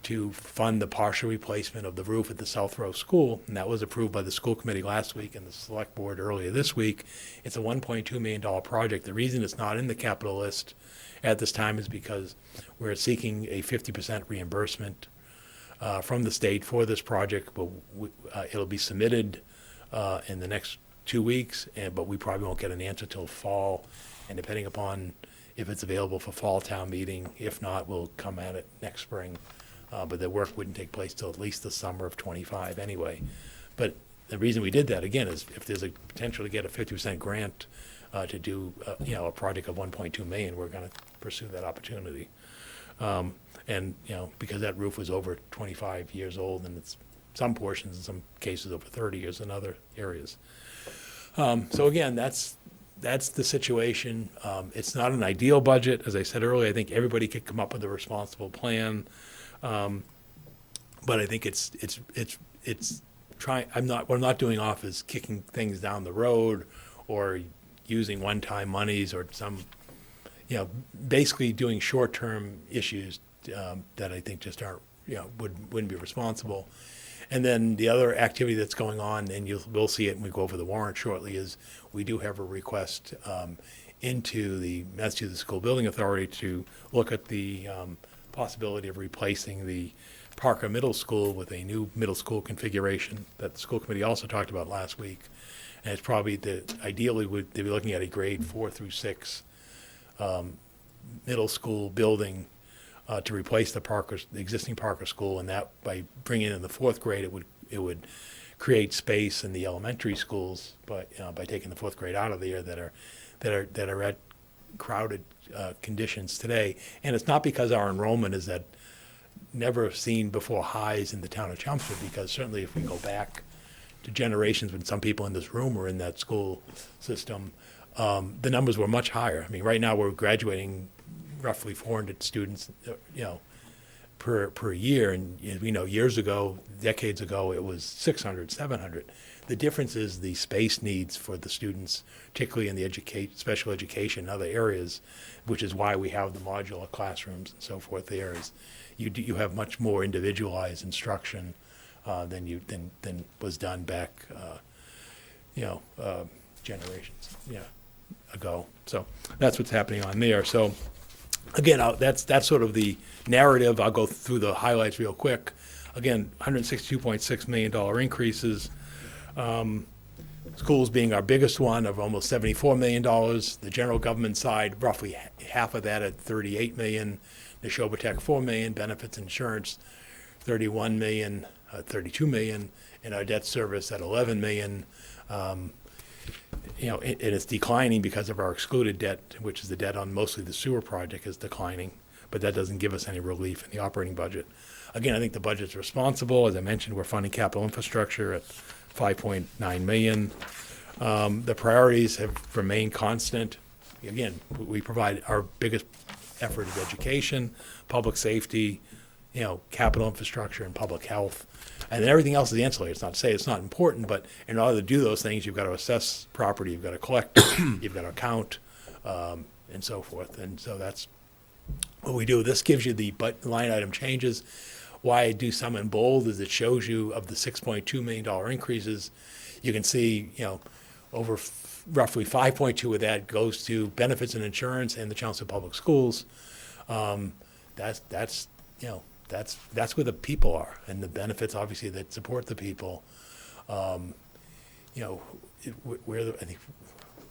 to fund the partial replacement of the roof at the South Row School, and that was approved by the school committee last week and the select board earlier this week. It's a $1.2 million project. The reason it's not in the capital list at this time is because we're seeking a 50% reimbursement from the state for this project, but it'll be submitted in the next 2 weeks, but we probably won't get an answer till fall, and depending upon if it's available for fall town meeting. If not, we'll come at it next spring. But the work wouldn't take place till at least the summer of '25 anyway. But the reason we did that, again, is if there's a potential to get a 50% grant to do, a project of $1.2 million, we're going to pursue that opportunity. And, because that roof was over 25 years old, and it's some portions, in some cases, over 30 years in other areas. So again, that's the situation. It's not an ideal budget. As I said earlier, I think everybody could come up with a responsible plan. But I think it's trying, what I'm not doing off is kicking things down the road or using one-time monies or some, basically doing short-term issues that I think just aren't, wouldn't be responsible. And then the other activity that's going on, and we'll see it when we go over the warrant shortly, is we do have a request into the Massachusetts School Building Authority to look at the possibility of replacing the Parker Middle School with a new middle school configuration that the school committee also talked about last week. And it's probably ideally they'd be looking at a grade 4 through 6 middle school building to replace the existing Parker School, and that by bringing in the 4th grade, it would create space in the elementary schools by taking the 4th grade out of there that are at crowded conditions today. And it's not because our enrollment is at never seen before highs in the town of Chelmsford, because certainly if we go back to generations when some people in this room were in that school system, the numbers were much higher. I mean, right now we're graduating roughly 400 students, per year. And years ago, decades ago, it was 600, 700. The difference is the space needs for the students, particularly in the special education and other areas, which is why we have the modular classrooms and so forth there, is you have much more individualized instruction than was done back, generations ago. So that's what's happening on there. So again, that's sort of the narrative. I'll go through the highlights real quick. Again, $162.6 million increases. Schools being our biggest one of almost $74 million. The general government side, roughly half of that at $38 million. Neshoba Tech, $4 million. Benefits insurance, $31 million, $32 million. And our debt service at $11 million. And it's declining because of our excluded debt, which is the debt on mostly the sewer project is declining, but that doesn't give us any relief in the operating budget. Again, I think the budget's responsible. As I mentioned, we're funding capital infrastructure at 5.9 million. The priorities have remained constant. Again, we provide our biggest effort is education, public safety, capital infrastructure and public health. And then everything else is ancillary. It's not to say it's not important, but in order to do those things, you've got to assess property, you've got to collect, you've got to account, and so forth. And so that's what we do. This gives you the line item changes. Why I do some in bold is it shows you of the $6.2 million increases, you can see, over roughly 5.2 of that goes to benefits and insurance and the Chelmsford Public Schools. That's where the people are, and the benefits obviously that support the people. I think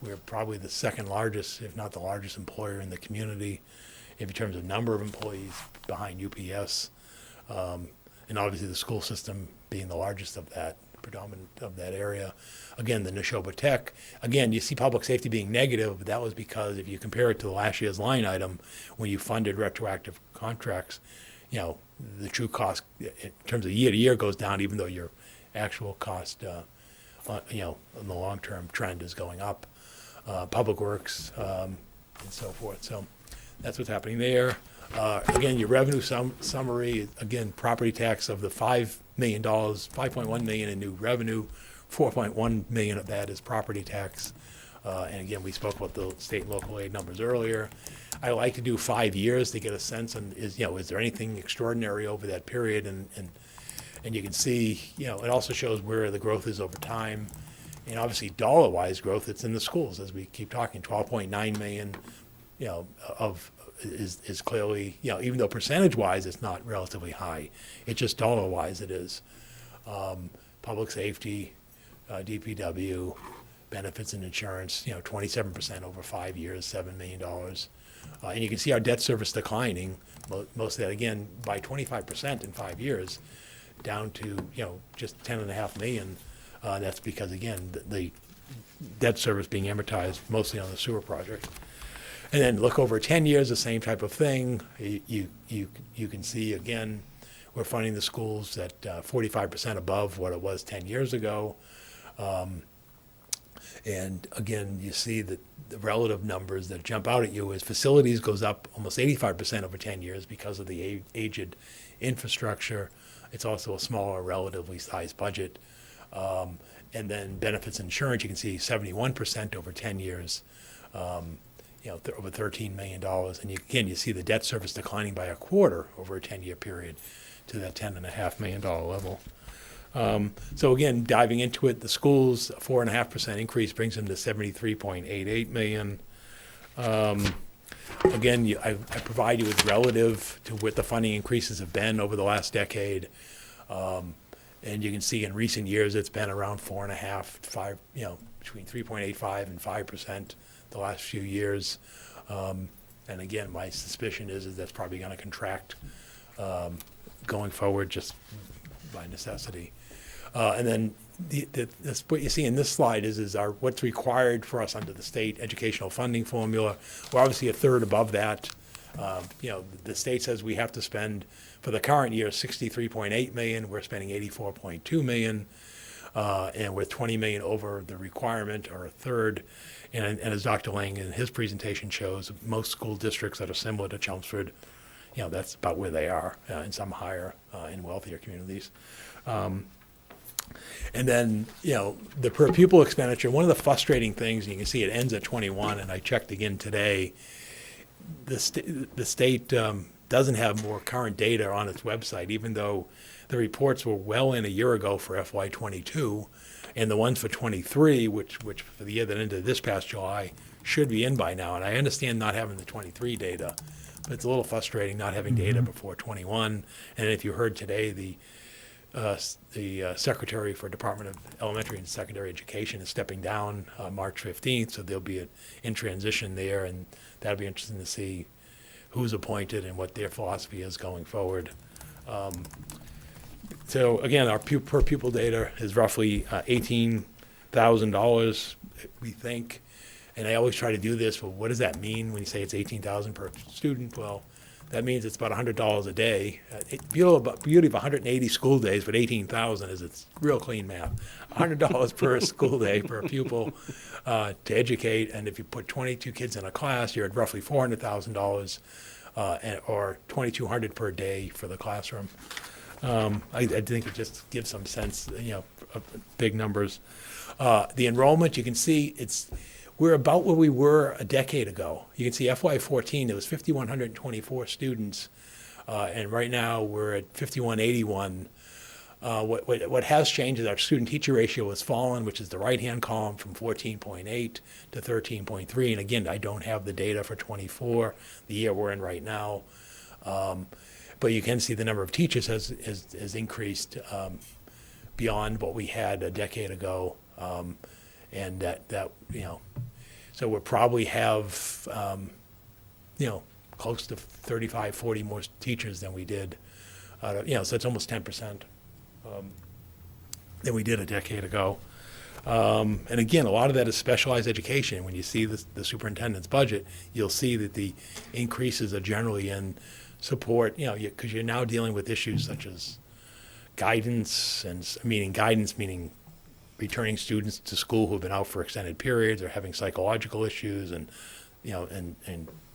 we're probably the second largest, if not the largest employer in the community in terms of number of employees behind UPS. And obviously the school system being the largest of that, predominant of that area. Again, the Neshoba Tech, again, you see public safety being negative, but that was because if you compare it to last year's line item, when you funded retroactive contracts, the true cost in terms of year to year goes down, even though your actual cost, in the long-term trend is going up. Public Works, and so forth. So that's what's happening there. Again, your revenue summary, again, property tax of the $5 million, $5.1 million in new revenue, 4.1 million of that is property tax. And again, we spoke about the state and local aid numbers earlier. I like to do 5 years to get a sense on is there anything extraordinary over that period? And you can see, it also shows where the growth is over time. And obviously dollar-wise growth, it's in the schools, as we keep talking, 12.9 million, is clearly, even though percentage-wise it's not relatively high, it's just dollar-wise it is. Public safety, DPW, benefits and insurance, 27% over 5 years, $7 million. And you can see our debt service declining, most of that, again, by 25% in 5 years, down to, just 10.5 million. That's because, again, the debt service being amortized mostly on the sewer project. And then look over 10 years, the same type of thing. You can see, again, we're funding the schools at 45% above what it was 10 years ago. And again, you see that the relative numbers that jump out at you is facilities goes up almost 85% over 10 years because of the aged infrastructure. It's also a smaller, relatively sized budget. And then benefits and insurance, you can see 71% over 10 years. Over $13 million. And you see the debt service declining by a quarter over a 10-year period to that $10.5 million level. So again, diving into it, the schools, a 4.5% increase brings them to $73.88 million. Again, I provide you with relative to what the funding increases have been over the last decade. And you can see in recent years, it's been around 4.5, 5, between 3.85 and 5%. The last few years. And again, my suspicion is that's probably going to contract going forward just by necessity. And then this, what you see in this slide is what's required for us under the state educational funding formula. We're obviously a third above that. The state says we have to spend, for the current year, $63.8 million. We're spending $84.2 million. And we're 20 million over the requirement, or a third. And as Dr. Lang in his presentation shows, most school districts that are similar to Chelmsford, that's about where they are, and some higher in wealthier communities. And then, the per pupil expenditure, one of the frustrating things, and you can see it ends at 21, and I checked again today, the state doesn't have more current data on its website, even though the reports were well in a year ago for FY22, and the ones for 23, which for the year that ended this past July, should be in by now. And I understand not having the 23 data, but it's a little frustrating not having data before 21. And if you heard today, the Secretary for Department of Elementary and Secondary Education is stepping down March 15th, so there'll be in transition there, and that'll be interesting to see who's appointed and what their philosophy is going forward. So again, our per pupil data is roughly $18,000, we think. And I always try to do this, well, what does that mean when you say it's $18,000 per student? Well, that means it's about $100 a day. Beauty of 180 school days, but 18,000 is it's real clean math. $100 per school day per pupil to educate, and if you put 22 kids in a class, you're at roughly $400,000, or $2,200 per day for the classroom. I think it just gives some sense, of big numbers. The enrollment, you can see we're about where we were a decade ago. You can see FY14, there was 5,124 students, and right now we're at 5,181. What has changed is our student-teacher ratio has fallen, which is the right-hand column, from 14.8 to 13.3. And again, I don't have the data for 24, the year we're in right now. But you can see the number of teachers has increased beyond what we had a decade ago. And so we'll probably have, close to 35, 40 more teachers than we did. So it's almost 10% than we did a decade ago. And again, a lot of that is specialized education. When you see the superintendent's budget, you'll see that the increases are generally in support, because you're now dealing with issues such as guidance, meaning returning students to school who've been out for extended periods or having psychological issues, and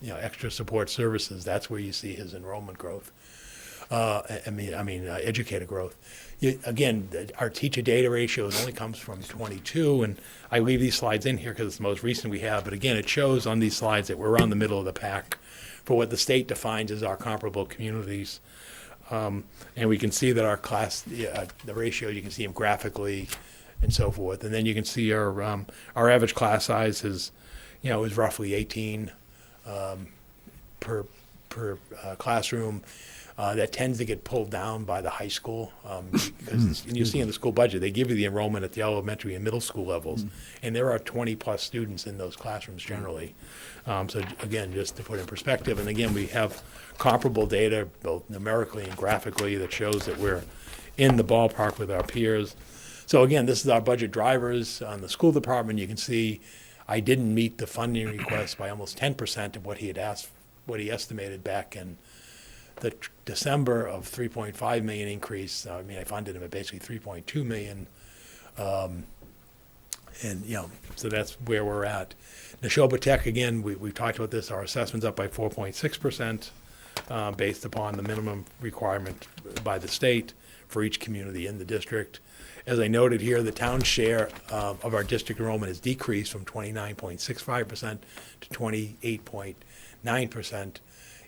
extra support services. That's where you see his enrollment growth. Educator growth. Again, our teacher data ratios only comes from 22, and I leave these slides in here because it's the most recent we have. But again, it shows on these slides that we're around the middle of the pack for what the state defines as our comparable communities. And we can see that our class, the ratio, you can see them graphically and so forth. And then you can see our average class size is roughly 18 per classroom. That tends to get pulled down by the high school, because you see in the school budget, they give you the enrollment at the elementary and middle school levels, and there are 20-plus students in those classrooms generally. So again, just to put in perspective, and again, we have comparable data, both numerically and graphically, that shows that we're in the ballpark with our peers. So again, this is our budget drivers. On the school department, you can see I didn't meet the funding request by almost 10% of what he had asked, what he estimated back in the December of 3.5 million increase. I funded him at basically 3.2 million. So that's where we're at. Neshoba Tech, again, we've talked about this. Our assessment's up by 4.6%, based upon the minimum requirement by the state for each community in the district. As I noted here, the town's share of our district enrollment has decreased from 29.65% to 28.9%,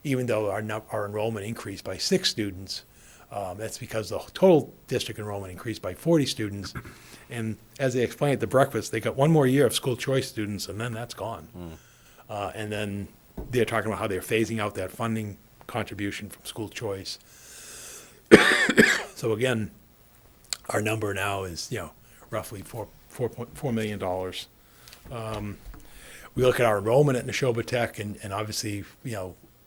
even though our enrollment increased by 6 students. That's because the total district enrollment increased by 40 students. And as they explained at the breakfast, they got one more year of school choice students, and then that's gone. And then they're talking about how they're phasing out that funding contribution from school choice. So again, our number now is, roughly $4 million. We look at our enrollment at Neshoba Tech, and obviously,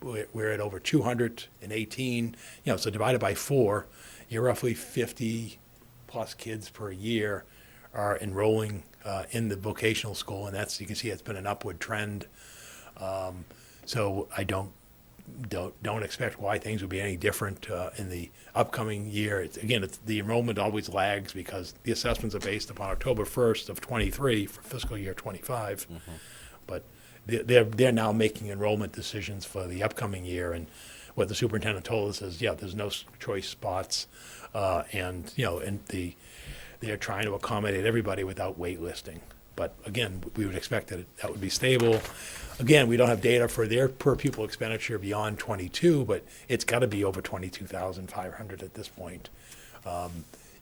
we're at over 218. So divided by 4, you're roughly 50 plus kids per year are enrolling in the vocational school, and you can see it's been an upward trend. So I don't expect why things will be any different in the upcoming year. The enrollment always lags because the assessments are based upon October 1st of 23 for fiscal year 25. But they're now making enrollment decisions for the upcoming year, and what the superintendent told us is, there's no choice spots, and they're trying to accommodate everybody without waitlisting. But again, we would expect that would be stable. Again, we don't have data for their per pupil expenditure beyond 22, but it's got to be over 22,500 at this point.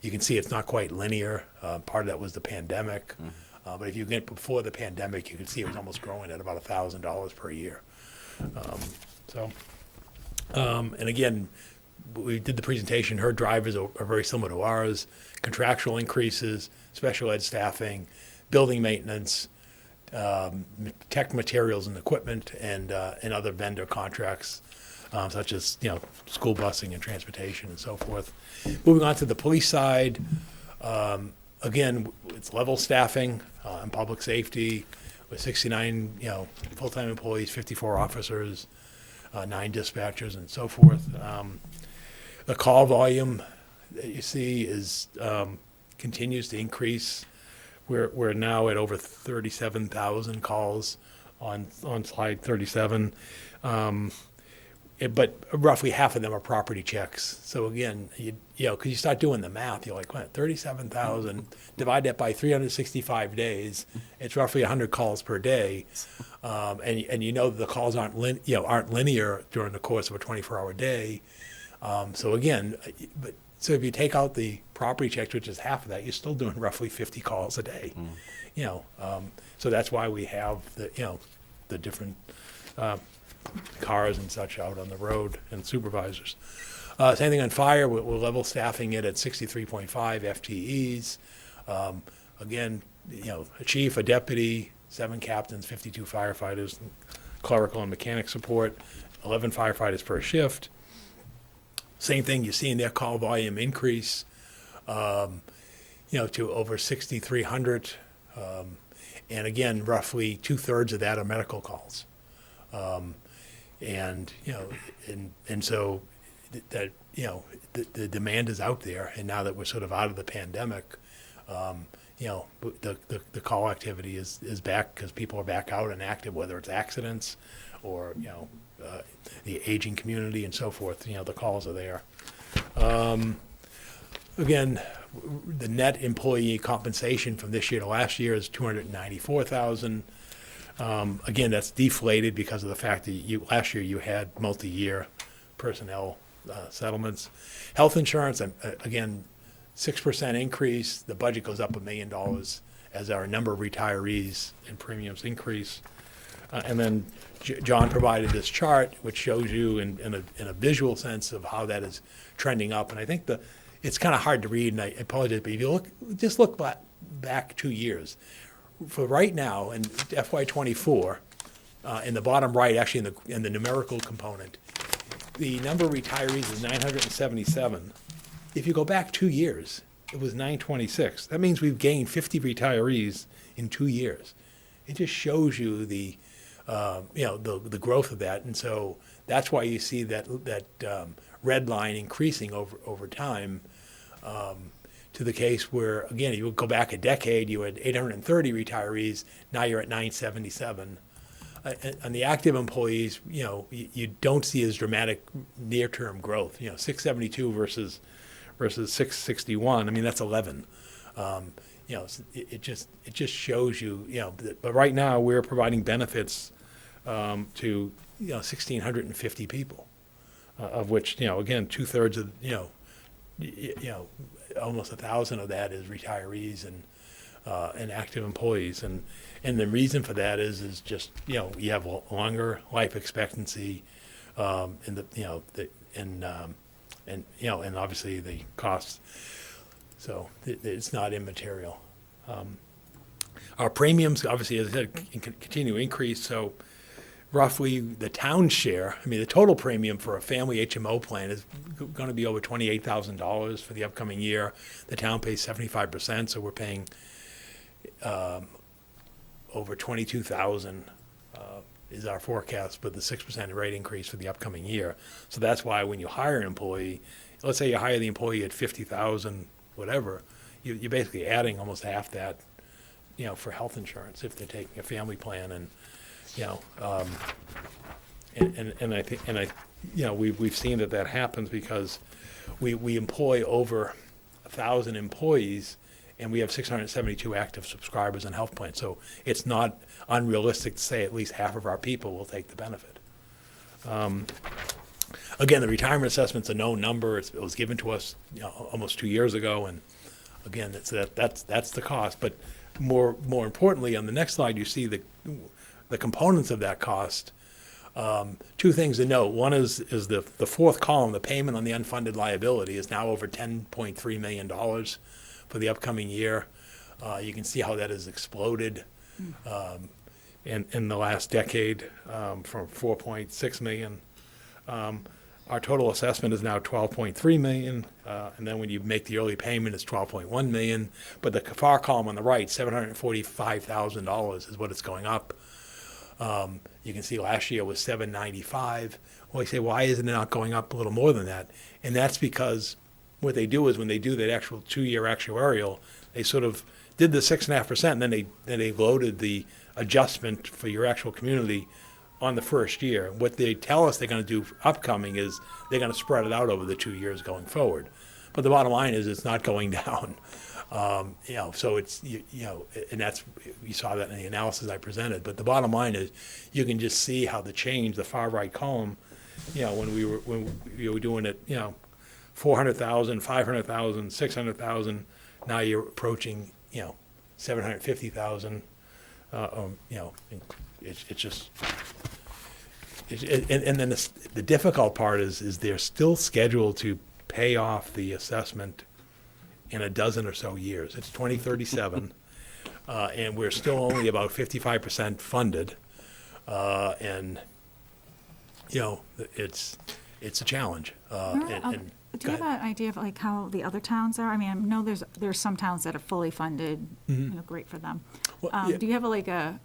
You can see it's not quite linear. Part of that was the pandemic. But if you get before the pandemic, you can see it was almost growing at about $1,000 per year. And again, we did the presentation. Her drivers are very similar to ours: contractual increases, special ed staffing, building maintenance, tech materials and equipment, and other vendor contracts, such as school busing and transportation and so forth. Moving on to the police side, again, it's level staffing in public safety with 69 full-time employees, 54 officers. 9 dispatchers and so forth. The call volume that you see is, continues to increase. We're now at over 37,000 calls on slide 37. But roughly half of them are property checks. So again, you know, because you start doing the math, you're like, what, 37,000, divide that by 365 days, it's roughly 100 calls per day. And you know the calls aren't linear during the course of a 24-hour day. So again, so if you take out the property checks, which is half of that, you're still doing roughly 50 calls a day. You know, so that's why we have the different cars and such out on the road and supervisors. Same thing on fire. We're level staffing it at 63.5 FTEs. Again, a chief, a deputy, 7 captains, 52 firefighters, clerical and mechanic support, 11 firefighters per shift. Same thing, you're seeing their call volume increase, to over 6,300. And again, roughly 2/3 of that are medical calls. And so that, the demand is out there. And now that we're sort of out of the pandemic, the call activity is back because people are back out and active, whether it's accidents or, the aging community and so forth. The calls are there. Again, the net employee compensation from this year to last year is $294,000. Again, that's deflated because of the fact that last year you had multi-year personnel settlements. Health insurance, again, 6% increase. The budget goes up $1 million as our number of retirees and premiums increase. And then John provided this chart, which shows you in a visual sense of how that is trending up. And I think it's kind of hard to read, and I apologize, but if you look back 2 years. For right now, in FY24, in the bottom right, actually in the numerical component, the number of retirees is 977. If you go back 2 years, it was 926. That means we've gained 50 retirees in 2 years. It just shows you the growth of that, and so that's why you see that red line increasing over time. To the case where, again, you would go back a decade, you had 830 retirees, now you're at 977. And the active employees, you don't see as dramatic near-term growth. 672 versus 661. I mean, that's 11. It just shows you, but right now we're providing benefits to 1,650 people, of which, again, 2/3 of almost 1,000 of that is retirees and active employees, and the reason for that is just you have a longer life expectancy, and obviously the costs. So it's not immaterial. Our premiums, obviously, as I said, continue to increase. So roughly the town share, the total premium for a family HMO plan is going to be over $28,000 for the upcoming year. The town pays 75%, so we're paying over $22,000 is our forecast for the 6% rate increase for the upcoming year. So that's why when you hire an employee, let's say you hire the employee at $50,000, whatever, you're basically adding almost half that, for health insurance if they're taking a family plan. And we've seen that happens because we employ over 1,000 employees, and we have 672 active subscribers in health plans. So it's not unrealistic to say at least half of our people will take the benefit. Again, the retirement assessment's a known number. It was given to us almost 2 years ago, and again, that's the cost. But more importantly, on the next slide, you see the components of that cost. Two things to note. One is the fourth column, the payment on the unfunded liability, is now over $10.3 million for the upcoming year. You can see how that has exploded in the last decade, from $4.6 million. Our total assessment is now $12.3 million, and then when you make the early payment, it's $12.1 million. But the far column on the right, $745,000 is what it's going up. You can see last year was 795. Well, you say, why isn't it not going up a little more than that? And that's because what they do is when they do that actual 2-year actuarial, they sort of did the 6.5%, and then they loaded the adjustment for your actual community on the first year. What they tell us they're going to do upcoming is they're going to spread it out over the 2 years going forward. But the bottom line is it's not going down. So it's, and that's, you saw that in the analysis I presented. But the bottom line is you can just see how the change, the far right column, when we were doing it, 400,000, 500,000, 600,000, now you're approaching, 750,000. It's just, and then the difficult part is they're still scheduled to pay off the assessment in a dozen or so years. It's 2037, and we're still only about 55% funded, and it's a challenge. Do you have an idea of like how the other towns are? I mean, I know there's some towns that are fully funded, great for them. Well, yeah. Do you have like a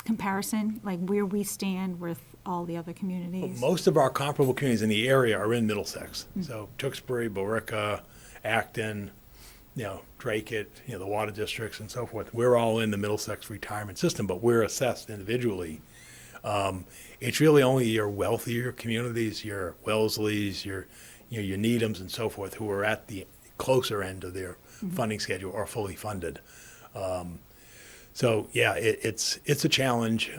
comparison, like where we stand with all the other communities? Most of our comparable communities in the area are in Middlesex. So Tewksbury, Billerica, Acton, Drake, the water districts and so forth. We're all in the Middlesex retirement system, but we're assessed individually. It's really only your wealthier communities, your Wellesleys, your Needhams and so forth, who are at the closer end of their funding schedule or fully funded. So yeah, it's a challenge.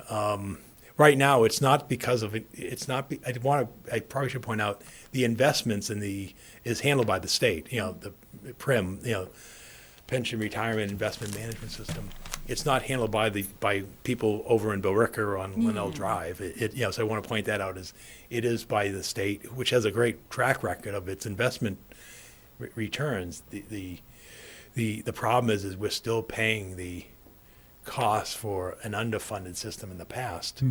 Right now, it's not because of it. It's not. I probably should point out the investments is handled by the state. The PRIM, Pension Retirement Investment Management System. It's not handled by people over in Billerica or on Linnell Drive. So I want to point that out. It is by the state, which has a great track record of its investment returns. The problem is we're still paying the costs for an underfunded system in the past.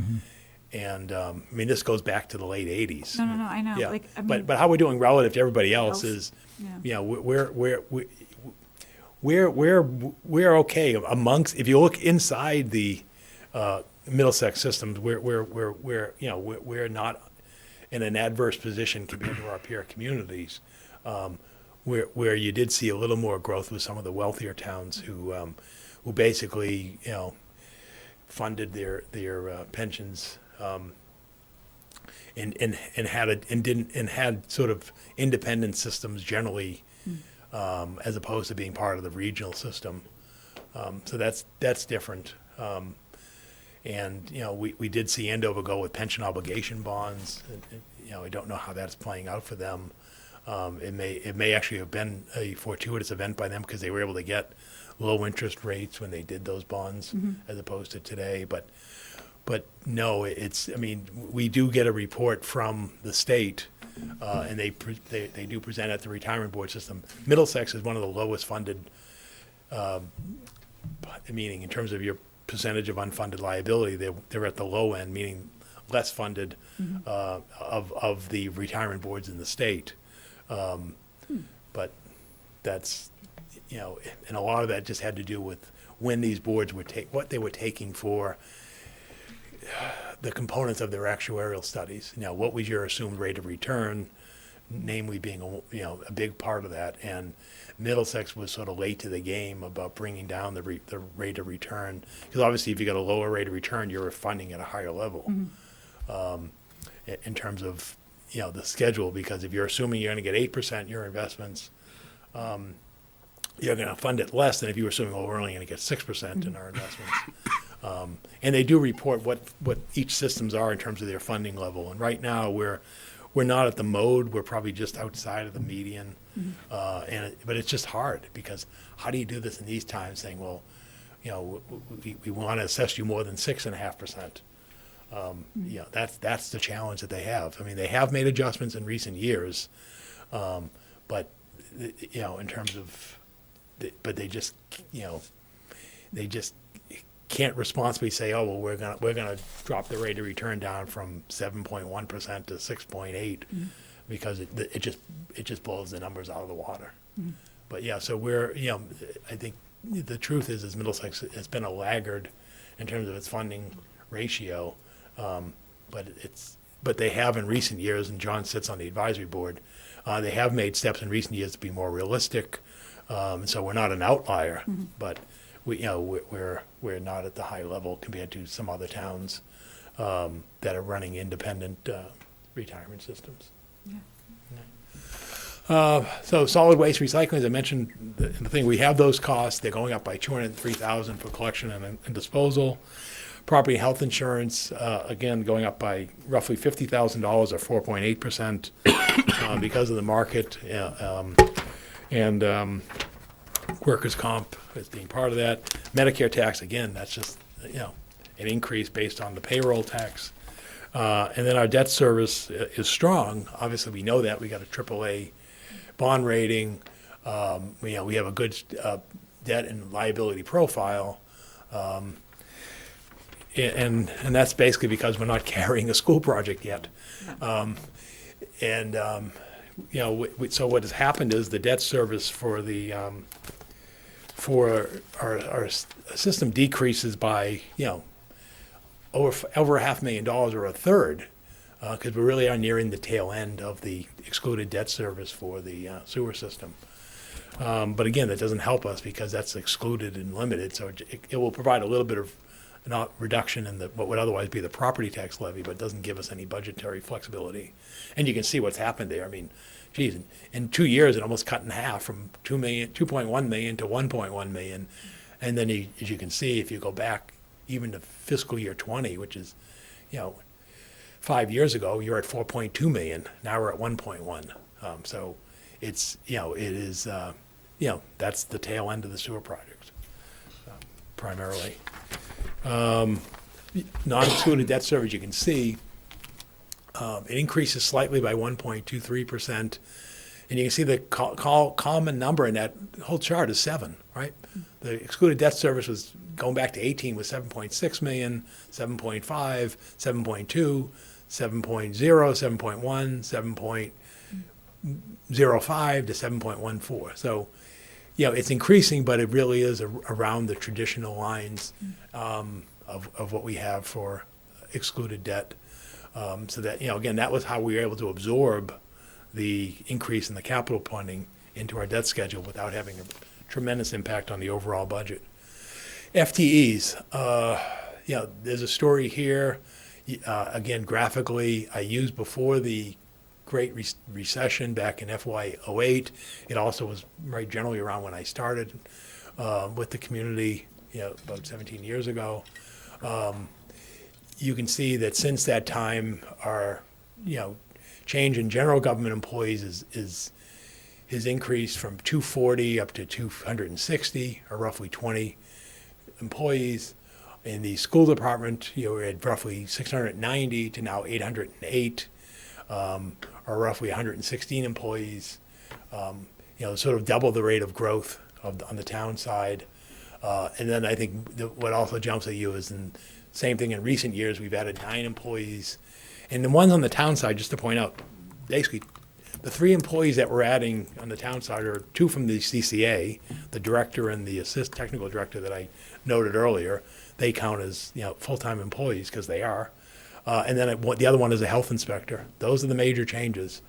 And this goes back to the late 80s. No, I know. Yeah. Like, I mean, But how we're doing relative to everybody else is, we're okay amongst. If you look inside the Middlesex systems, we're not in an adverse position compared to our peer communities. Where you did see a little more growth with some of the wealthier towns who basically funded their pensions and had sort of independent systems generally, as opposed to being part of the regional system. So that's different. And we did see Andover go with pension obligation bonds. I don't know how that's playing out for them. It may actually have been a fortuitous event by them because they were able to get low interest rates when they did those bonds as opposed to today. But no, we do get a report from the state, and they do present at the retirement board system. Middlesex is one of the lowest funded, meaning in terms of your percentage of unfunded liability, they're at the low end, meaning less funded of the retirement boards in the state. But that's, and a lot of that just had to do with when these boards were what they were taking for the components of their actuarial studies. What was your assumed rate of return, namely being a big part of that. And Middlesex was sort of late to the game about bringing down the rate of return, because obviously if you got a lower rate of return, you're funding at a higher level in terms of the schedule, because if you're assuming you're going to get 8% in your investments, you're going to fund it less than if you were assuming, we're only going to get 6% in our investments. And they do report what each systems are in terms of their funding level. And right now we're not at the mode. We're probably just outside of the median. But it's just hard, because how do you do this in these times, saying, well, we want to assess you more than 6.5%. That's the challenge that they have. They have made adjustments in recent years, but in terms of, but they just can't responsibly say, oh well, we're gonna drop the rate of return down from 7.1% to 6.8 because it just blows the numbers out of the water. But so we're I think the truth is Middlesex has been a laggard in terms of its funding ratio. But they have in recent years, and John sits on the advisory board, they have made steps in recent years to be more realistic. So we're not an outlier, but we're not at the high level compared to some other towns that are running independent retirement systems. So solid waste recycling, as I mentioned, the thing, we have those costs. They're going up by $203,000 for collection and disposal. Property and health insurance, again, going up by roughly $50,000 or 4.8% because of the market. And workers' comp as being part of that. Medicare tax, again, that's just, an increase based on the payroll tax. And then our debt service is strong. Obviously, we know that. We got a AAA bond rating. We have a good debt and liability profile. And that's basically because we're not carrying a school project yet. So what has happened is the debt service for the for our system decreases by over $500,000 or a third, because we really are nearing the tail end of the excluded debt service for the sewer system. But again, that doesn't help us because that's excluded and limited, so it will provide a little bit of not reduction in what would otherwise be the property tax levy, but doesn't give us any budgetary flexibility. And you can see what's happened there. I mean, geez, in 2 years, it almost cut in half from 2.1 million to 1.1 million. And then as you can see, if you go back even to fiscal year 20, which is, 5 years ago, you're at 4.2 million. Now we're at 1.1. So it's, it is, that's the tail end of the sewer project, primarily. Non-excluded debt service, you can see, it increases slightly by 1.23%. And you can see the common number in that whole chart is 7, right? The excluded debt service was, going back to 18, was 7.6 million, 7.5, 7.2, 7.0, 7.1, 7.05 to 7.14. So, it's increasing, but it really is around the traditional lines of what we have for excluded debt. So that, again, that was how we were able to absorb the increase in the capital funding into our debt schedule without having a tremendous impact on the overall budget. FTEs, there's a story here. Again, graphically, I used before the Great Recession back in FY08. It also was right generally around when I started with the community, about 17 years ago. You can see that since that time, our, change in general government employees is increased from 240 up to 260, or roughly 20 employees. In the school department, we're at roughly 690 to now 808. Or roughly 116 employees, sort of double the rate of growth on the town side. And then I think what also jumps at you is same thing in recent years, we've added 9 employees. And the ones on the town side, just to point out, basically the 3 employees that we're adding on the town side are 2 from the CCA, the director and the technical director that I noted earlier. They count as full-time employees because they are. And then the other one is a health inspector. Those are the major changes.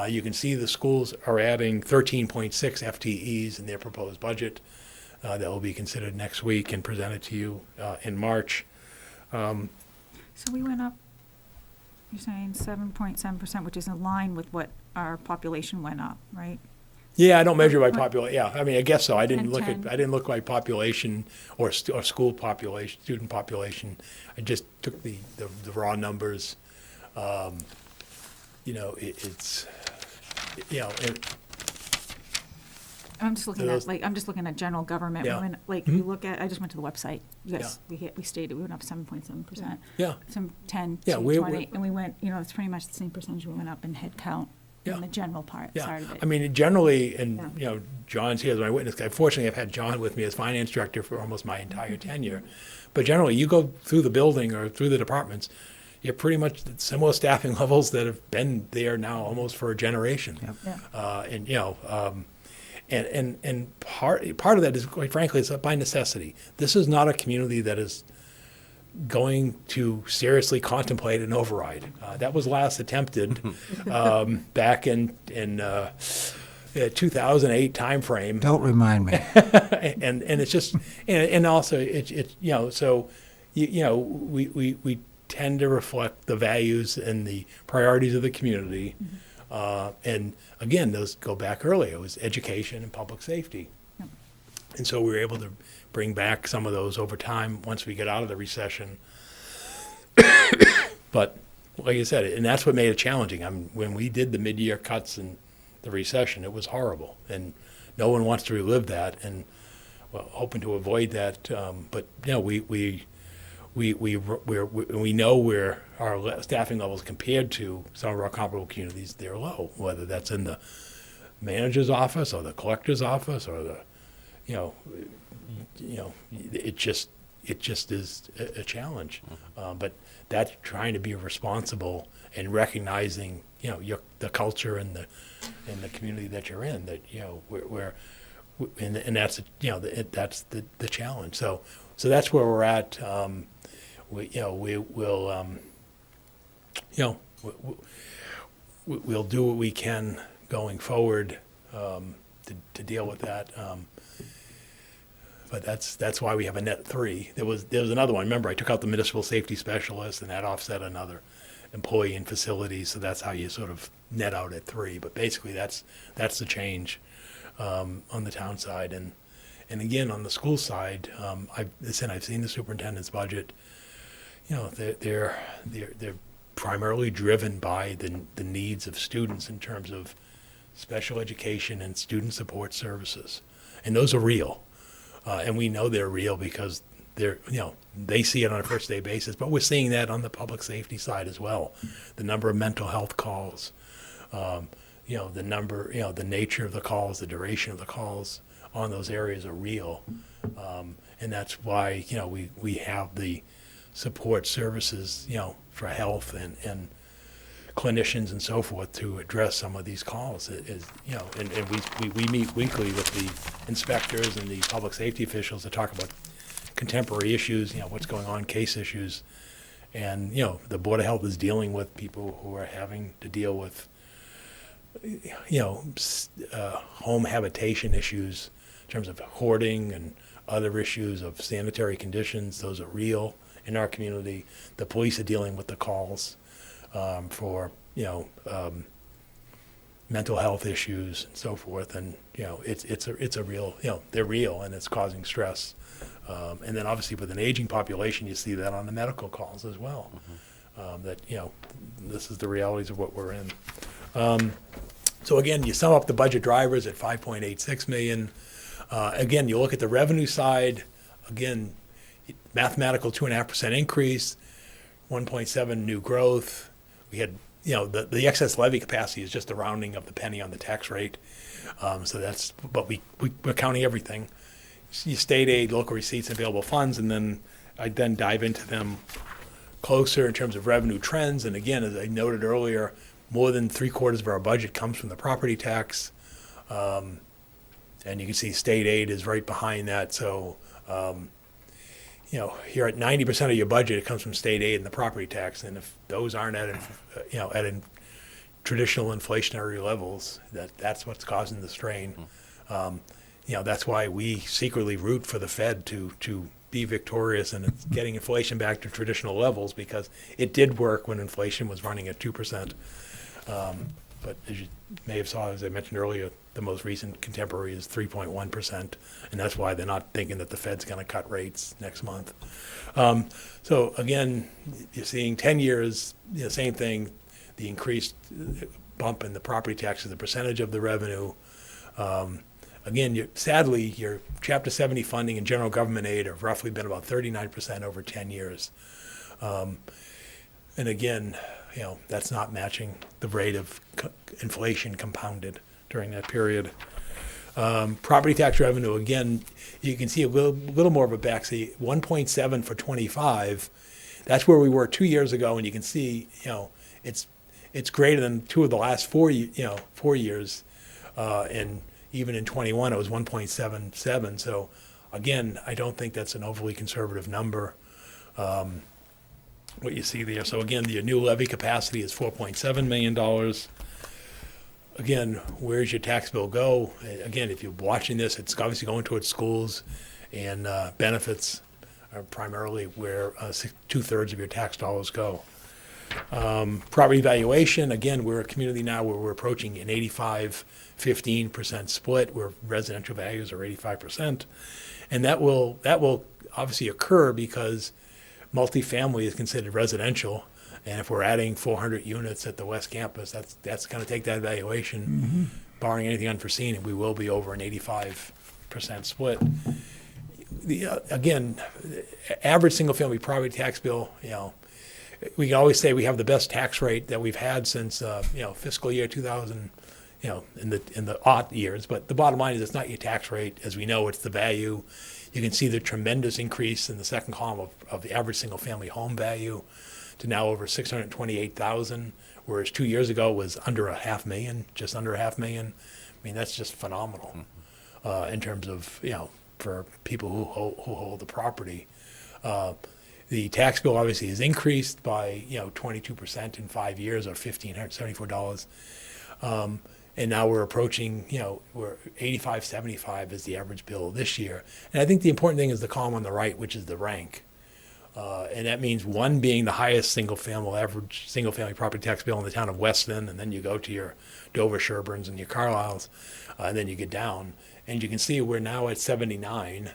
You can see the schools are adding 13.6 FTEs in their proposed budget. That will be considered next week and presented to you in March. So we went up, you're saying 7.7%, which is in line with what our population went up, right? Yeah, I don't measure by population. Yeah, I mean, I guess so. I didn't 10. I didn't look by population or school population, student population. I just took the raw numbers. I'm just looking Those- at, I'm just looking at general government. Yeah. We went, you look at, I just went to the website. Yes, we stated we went up 7.7%. Yeah. Some 10 Yeah, to we- 20, and we went, it's pretty much the same percentage we went up in head count Yeah. in the general part, Yeah, side of it. I mean, generally, and, Yeah. John's here as my witness. Fortunately, I've had John with me as finance director for almost my entire tenure. But generally, you go through the building or through the departments, you're pretty much at similar staffing levels that have been there now almost for a generation. Yeah. And part of that is, quite frankly, it's by necessity. This is not a community that is going to seriously contemplate an override. That was last attempted back in 2008 timeframe. Don't remind me. And it's just, and also so we tend to reflect the values and the priorities of the community. And again, those go back earlier. It was education and public safety. And so we were able to bring back some of those over time once we get out of the recession. But like I said, and that's what made it challenging. When we did the mid-year cuts in the recession, it was horrible, and no one wants to relive that. And hoping to avoid that. But we know where our staffing levels compared to some of our comparable communities, they're low. Whether that's in the manager's office or the collector's office or the it just is a challenge. But that's trying to be responsible and recognizing, the culture and the community that you're in. That and that's that's the challenge. So that's where we're at. We'll do what we can going forward to deal with that. But that's why we have a net 3. There was another one. Remember, I took out the municipal safety specialist, and that offset another employee in facilities. So that's how you sort of net out at 3. But basically, that's the change on the town side. And again, on the school side, I've seen the superintendent's budget. They're primarily driven by the needs of students in terms of special education and student support services, and those are real. And we know they're real because they see it on a first day basis, but we're seeing that on the public safety side as well. The number of mental health calls, the nature of the calls, the duration of the calls on those areas are real. And that's why, we have the support services, for health and clinicians and so forth to address some of these calls. And we meet weekly with the inspectors and the public safety officials to talk about contemporary issues, what's going on, case issues. And, the Board of Health is dealing with people who are having to deal with, home habitation issues in terms of hoarding and other issues of sanitary conditions. Those are real in our community. The police are dealing with the calls for mental health issues and so forth, and it's a real, they're real, and it's causing stress. And then obviously with an aging population, you see that on the medical calls as well. That this is the realities of what we're in. So again, you sum up the budget drivers at 5.86 million. Again, you look at the revenue side. Again, mathematical 2.5% increase, 1.7 new growth. We had, the excess levy capacity is just the rounding of the penny on the tax rate. So that's, but we're counting everything. You state aid, local receipts, available funds, and then I dive into them closer in terms of revenue trends. And again, as I noted earlier, more than 3/4 of our budget comes from the property tax. And you can see state aid is right behind that. So, you're at 90% of your budget, it comes from state aid and the property tax. And if those aren't at traditional inflationary levels, that's what's causing the strain. That's why we secretly root for the Fed to be victorious and it's getting inflation back to traditional levels, because it did work when inflation was running at 2%. But as you may have saw, as I mentioned earlier, the most recent contemporary is 3.1%, and that's why they're not thinking that the Fed's going to cut rates next month. So again, you're seeing 10 years, same thing, the increased bump in the property tax as a percentage of the revenue. Again, sadly, your Chapter 70 funding and general government aid have roughly been about 39% over 10 years. And again, that's not matching the rate of inflation compounded during that period. Property tax revenue, again, you can see a little more of a backseat, 1.7 for 25. That's where we were 2 years ago, and you can see, it's greater than 2 of the last 4 years. And even in 21, it was 1.77. So again, I don't think that's an overly conservative number. what you see there. So again, the new levy capacity is $4.7 million. Again, where's your tax bill go? Again, if you're watching this, it's obviously going towards schools, and benefits are primarily where 2/3 of your tax dollars go. Property valuation, again, we're a community now where we're approaching an 85-15% split, where residential values are 85%. And that will obviously occur because multifamily is considered residential. And if we're adding 400 units at the West Campus, that's going to take that valuation, barring anything unforeseen, and we will be over an 85% split. Again, average single-family property tax bill, we can always say we have the best tax rate that we've had since, fiscal year 2000, in the odd years. But the bottom line is it's not your tax rate. As we know, it's the value. You can see the tremendous increase in the second column of the average single-family home value to now over 628,000, whereas 2 years ago it was under $500,000, just under $500,000. I mean, that's just phenomenal in terms of, for people who hold the property. The tax bill obviously has increased by 22% in 5 years, or $1,574. And now we're approaching, we're 85.75 is the average bill this year. And I think the important thing is the column on the right, which is the rank. And that means 1 being the highest average single-family property tax bill in the town of Weston, and then you go to your Dover, Sherburns, and your Carlisles, and then you get down. And you can see we're now at 79,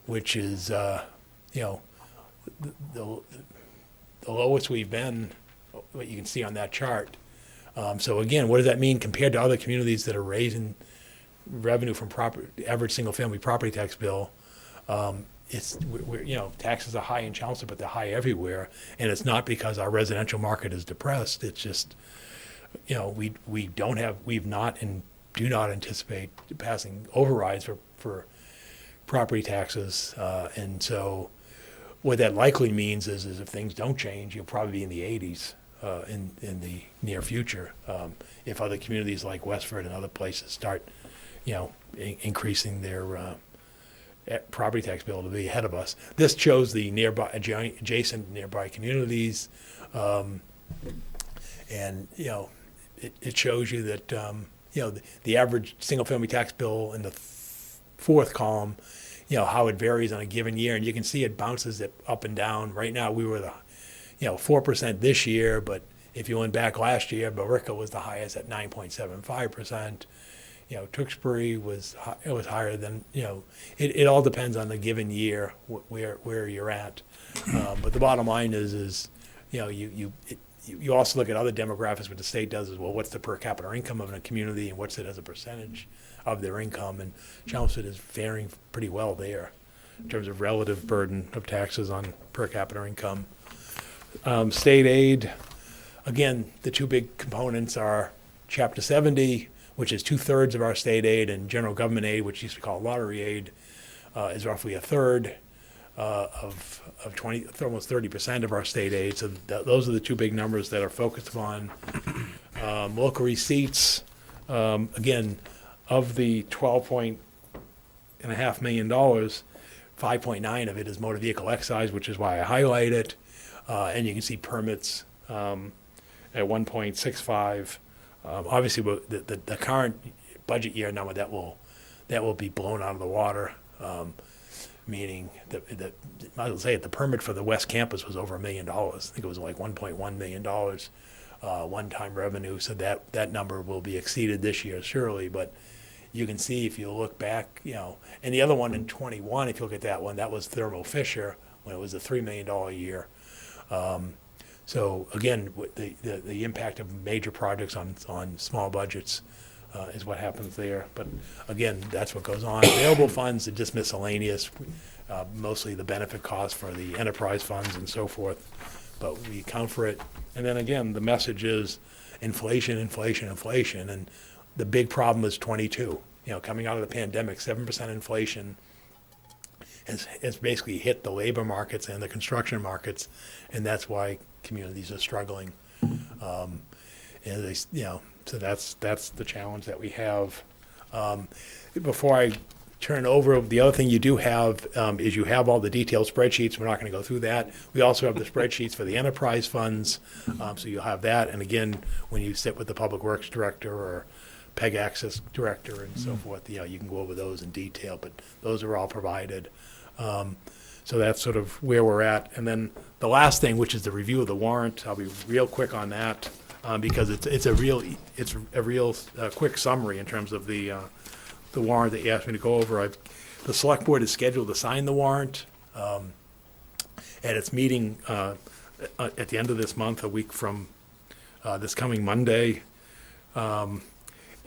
which is, the lowest we've been, what you can see on that chart. So again, what does that mean compared to other communities that are raising revenue from average single-family property tax bill? Taxes are high in Chelmsford, but they're high everywhere, and it's not because our residential market is depressed. It's just, we've not and do not anticipate passing overrides for property taxes, and so what that likely means is if things don't change, you'll probably be in the 80s in the near future, if other communities like Westford and other places start, increasing their property tax bill to be ahead of us. This shows the adjacent nearby communities, and it shows you that the average single-family tax bill in the fourth column, how it varies on a given year, and you can see it bounces it up and down. Right now, we were 4% this year, but if you went back last year, Barica was the highest at 9.75%. Tewksbury was higher than, it all depends on the given year where you're at. But the bottom line is you also look at other demographics. What the state does is, well, what's the per capita income of a community, and what's it as a percentage of their income? And Chelmsford is faring pretty well there in terms of relative burden of taxes on per capita income. State aid, again, the two big components are Chapter 70, which is 2/3 of our state aid, and general government aid, which used to be called lottery aid, is roughly 1/3 of almost 30% of our state aid. So those are the two big numbers that are focused upon. Local receipts, again, of the $12.5 million, 5.9 of it is motor vehicle excise, which is why I highlight it. And you can see permits at 1.65. Obviously, the current budget year number that will be blown out of the water, meaning that I will say it, the permit for the West Campus was over $1 million. I think it was like $1.1 million one-time revenue. So that number will be exceeded this year surely. But you can see if you look back, and the other one in 21, if you look at that one, that was Thermo Fisher when it was a $3 million year. So again, the impact of major projects on small budgets is what happens there. But again, that's what goes on. Available funds are just miscellaneous, mostly the benefit costs for the enterprise funds and so forth. But we account for it. And then again, the message is inflation, inflation, inflation. And the big problem is 22. Coming out of the pandemic, 7% inflation has basically hit the labor markets and the construction markets, and that's why communities are struggling. And so that's the challenge that we have. Before I turn over, the other thing you do have is you have all the detailed spreadsheets. We're not going to go through that. We also have the spreadsheets for the enterprise funds, so you'll have that. And again, when you sit with the Public Works Director or PEG Access Director and so forth, you can go over those in detail, but those are all provided. So that's sort of where we're at. And then the last thing, which is the review of the warrant, I'll be real quick on that because it's a real quick summary in terms of the warrant that you asked me to go over. The Select Board is scheduled to sign the warrant at its meeting at the end of this month, a week from this coming Monday. And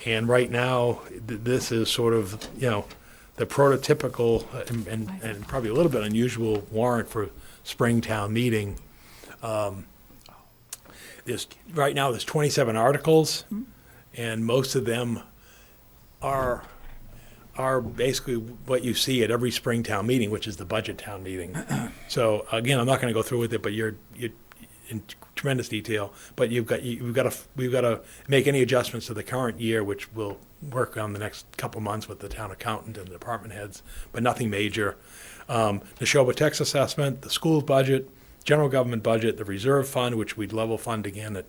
right now, this is sort of, the prototypical and probably a little bit unusual warrant for spring town meeting. Right now, there's 27 articles, and most of them are basically what you see at every spring town meeting, which is the budget town meeting. So again, I'm not going to go through with it, but you're in tremendous detail. But we've got to make any adjustments to the current year, which we'll work on the next couple months with the town accountant and the department heads, but nothing major. The Neshoba tax assessment, the school budget, general government budget, the reserve fund, which we'd level fund again at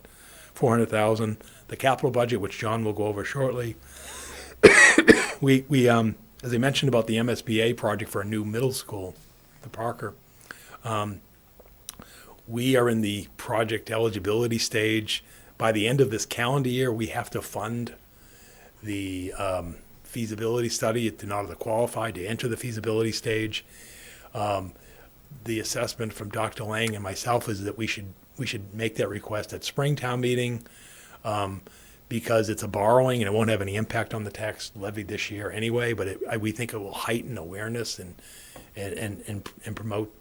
$400,000, the capital budget, which John will go over shortly. We as I mentioned about the MSBA project for a new middle school, the Parker, we are in the project eligibility stage. By the end of this calendar year, we have to fund the feasibility study in order to qualify to enter the feasibility stage. The assessment from Dr. Lang and myself is that we should make that request at Springtown meeting because it's a borrowing and it won't have any impact on the tax levy this year anyway. But we think it will heighten awareness and promote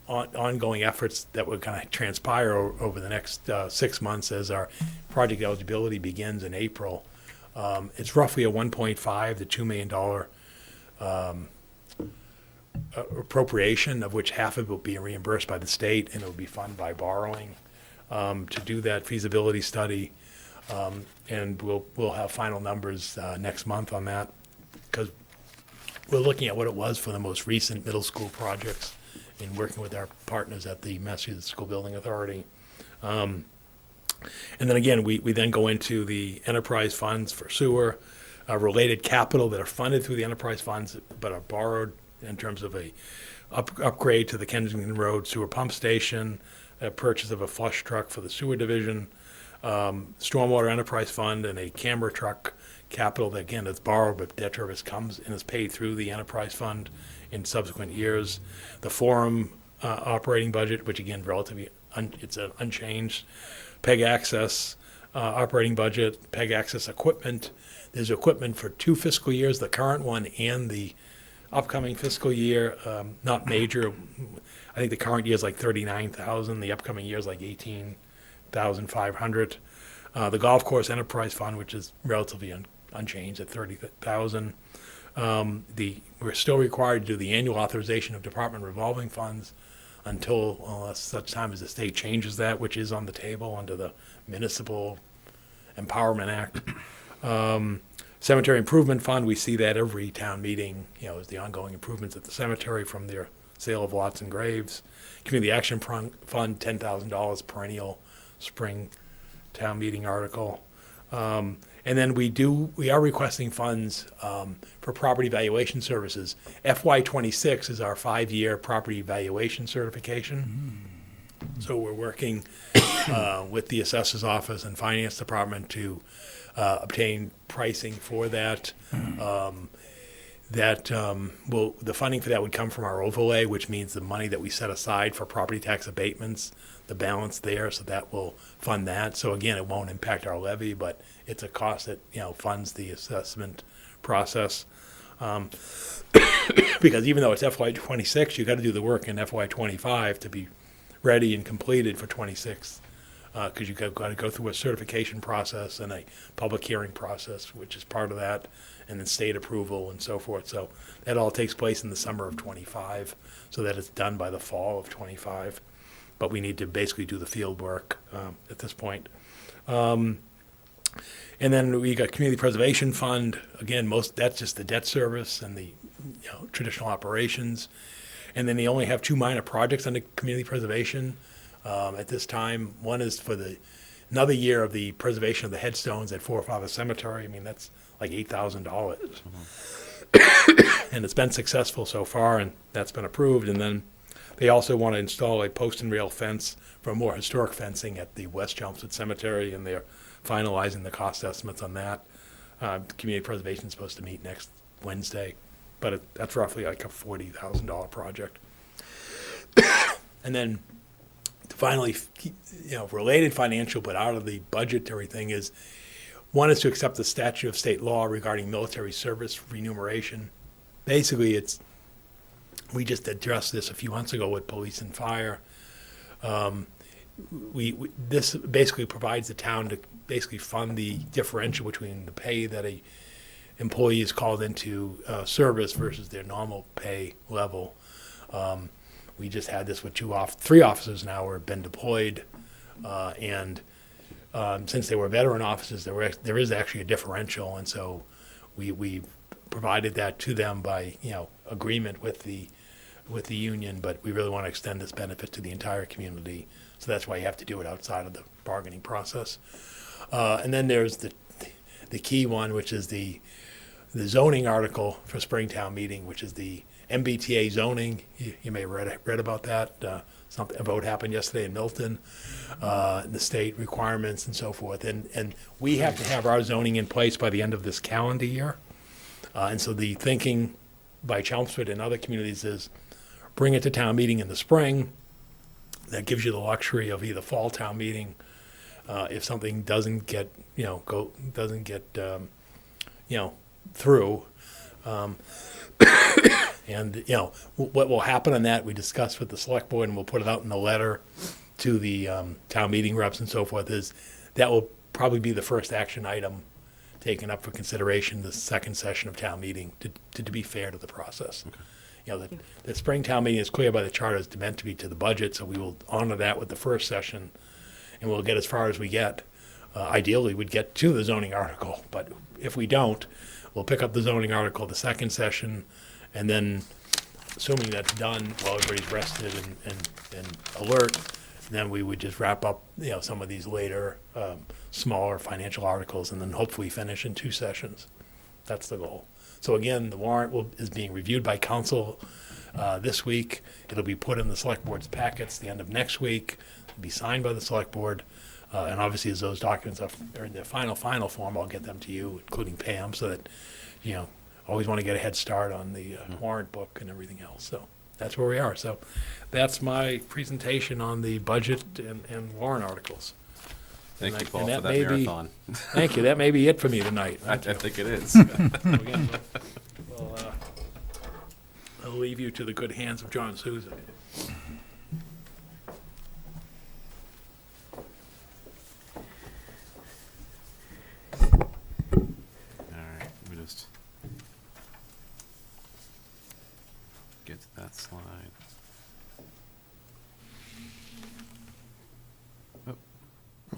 ongoing efforts that will kind of transpire over the next 6 months as our project eligibility begins in April. It's roughly a $1.5 to $2 million appropriation, of which half of it will be reimbursed by the state and it will be funded by borrowing to do that feasibility study. And we'll have final numbers next month on that because we're looking at what it was for the most recent middle school projects in working with our partners at the Massachusetts School Building Authority. And then again, we then go into the enterprise funds for sewer, related capital that are funded through the enterprise funds but are borrowed in terms of a upgrade to the Kensington Road sewer pump station, a purchase of a flush truck for the sewer division, stormwater enterprise fund, and a camera truck capital that again is borrowed but debt service comes and is paid through the enterprise fund in subsequent years. The forum operating budget, which again relatively it's unchanged. PEG access operating budget, PEG access equipment. There's equipment for 2 fiscal years, the current one and the upcoming fiscal year. Not major. I think the current year is like $39,000. The upcoming year is like $18,500. The golf course enterprise fund, which is relatively unchanged at $30,000. We're still required to do the annual authorization of department revolving funds until such time as the state changes that, which is on the table under the Municipal Empowerment Act. Cemetery Improvement Fund, we see that every town meeting, as the ongoing improvements at the cemetery from their sale of lots and graves. Community Action Fund, $10,000 perennial spring town meeting article. And then we are requesting funds for property valuation services. FY26 is our 5-year property valuation certification. So we're working with the assessor's office and finance department to obtain pricing for that. The funding for that would come from our overlay, which means the money that we set aside for property tax abatements, the balance there, so that will fund that. So again, it won't impact our levy, but it's a cost that funds the assessment process. Because even though it's FY26, you got to do the work in FY25 to be ready and completed for 26. Because you've got to go through a certification process and a public hearing process, which is part of that, and then state approval and so forth. So that all takes place in the summer of 25, so that it's done by the fall of 25. But we need to basically do the field work at this point. And then we got Community Preservation Fund. Again, that's just the debt service and the traditional operations. And then they only have two minor projects under community preservation at this time. One is for another year of the preservation of the headstones at Forefather Cemetery. I mean, that's like $8,000. And it's been successful so far, and that's been approved. And then they also want to install a post and rail fence for more historic fencing at the West Chelmsford Cemetery, and they're finalizing the cost estimates on that. Community preservation is supposed to meet next Wednesday, but that's roughly like a $40,000 project. And then finally, related financial but out of the budgetary thing is, one is to accept the statute of state law regarding military service remuneration. Basically, we just addressed this a few months ago with police and fire. This basically provides the town to basically fund the differential between the pay that a employee is called into service versus their normal pay level. We just had this with three officers now who have been deployed, and since they were veteran officers, there is actually a differential, and so we provided that to them by agreement with the union. But we really want to extend this benefit to the entire community, so that's why you have to do it outside of the bargaining process. And then there's the key one, which is the zoning article for Springtown meeting, which is the MBTA zoning. You may have read about that. A vote happened yesterday in Milton, the state requirements and so forth. And we have to have our zoning in place by the end of this calendar year. And so the thinking by Chelmsford and other communities is bring it to town meeting in the spring. That gives you the luxury of either fall town meeting, if something doesn't get through. And what will happen on that, we discussed with the select board, and we'll put it out in the letter to the town meeting reps and so forth, is that will probably be the first action item taken up for consideration the second session of town meeting, to be fair to the process. Okay. The spring town meeting is clear by the charter is meant to be to the budget, so we will honor that with the first session, and we'll get as far as we get. Ideally, we'd get to the zoning article, but if we don't, we'll pick up the zoning article the second session, and then, assuming that's done while everybody's rested and alert, then we would just wrap up, some of these later, smaller financial articles, and then hopefully finish in 2 sessions. That's the goal. So again, the warrant is being reviewed by council this week. It'll be put in the select board's packets the end of next week, be signed by the select board. And obviously, as those documents are in their final form, I'll get them to you, including Pam, so that, always want to get a head start on the warrant book and everything else. So that's where we are. So that's my presentation on the budget and warrant articles. Thank you, Paul, and for that marathon. Thank you. That may be it for me tonight. I think it is. Again, I'll leave you to the good hands of John Souza. Let me just get to that slide.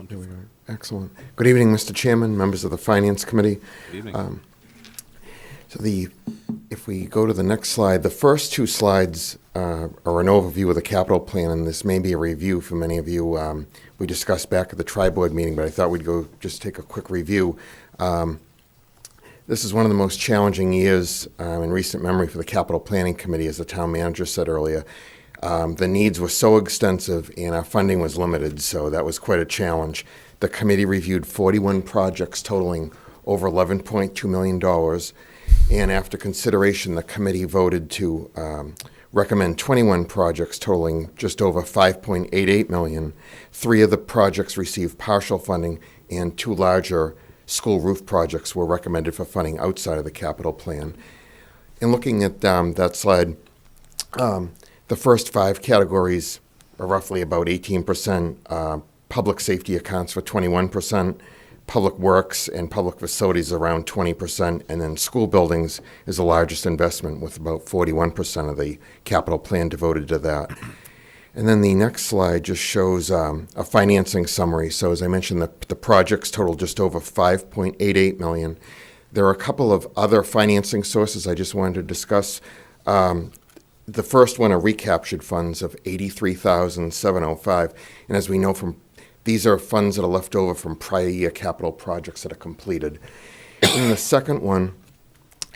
Here we are. Excellent. Good evening, Mr. Chairman, members of the Finance Committee. Good evening. If we go to the next slide, the first 2 slides are an overview of the capital plan, and this may be a review for many of you. We discussed back at the tri-board meeting, but I thought we'd go just take a quick review. This is one of the most challenging years in recent memory for the Capital Planning Committee, as the town manager said earlier. The needs were so extensive and our funding was limited, so that was quite a challenge. The committee reviewed 41 projects totaling over $11.2 million, and after consideration, the committee voted to recommend 21 projects totaling just over $5.88 million. 3 of the projects received partial funding, and 2 larger school roof projects were recommended for funding outside of the capital plan. In looking at that slide, the first 5 categories are roughly about 18%. Public safety accounts for 21%. Public works and public facilities around 20%. And then school buildings is the largest investment with about 41% of the capital plan devoted to that. And then the next slide just shows a financing summary. So as I mentioned, the projects total just over $5.88 million. There are a couple of other financing sources I just wanted to discuss. The first one are recaptured funds of $83,705. And as we know these are funds that are left over from prior year capital projects that are completed. And the second one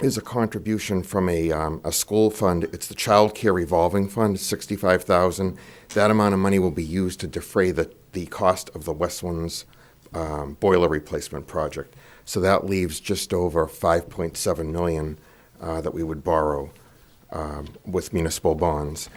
is a contribution from a school fund. It's the Child Care Revolving Fund, $65,000. That amount of money will be used to defray the cost of the Westlands boiler replacement project. So that leaves just over $5.7 million that we would borrow with municipal bonds.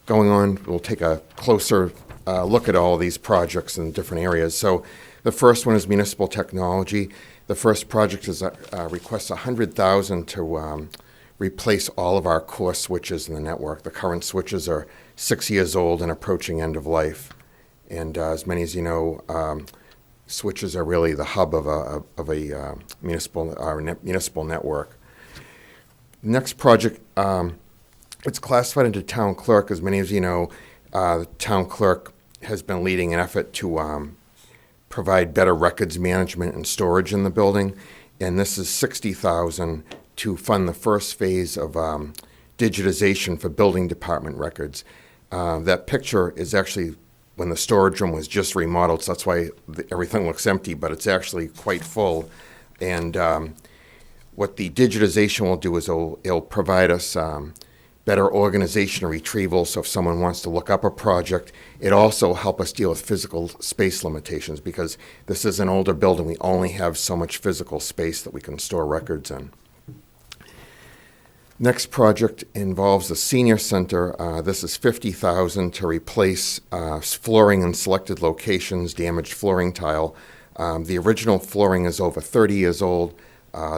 Going on, we'll take a closer look at all these projects in different areas. So the first one is municipal technology. The first project is requests $100,000 to replace all of our core switches in the network. The current switches are 6 years old and approaching end of life. And as many as you know, switches are really the hub of a municipal network. Next project, it's classified into town clerk. As many as you know, the town clerk has been leading an effort to provide better records management and storage in the building, and this is $60,000 to fund the first phase of digitization for building department records. That picture is actually when the storage room was just remodeled, so that's why everything looks empty, but it's actually quite full. And what the digitization will do is it'll provide us better organization and retrieval, so if someone wants to look up a project, it also help us deal with physical space limitations because this is an older building. We only have so much physical space that we can store records in. Next project involves the senior center. This is $50,000 to replace flooring in selected locations, damaged flooring tile. The original flooring is over 30 years old.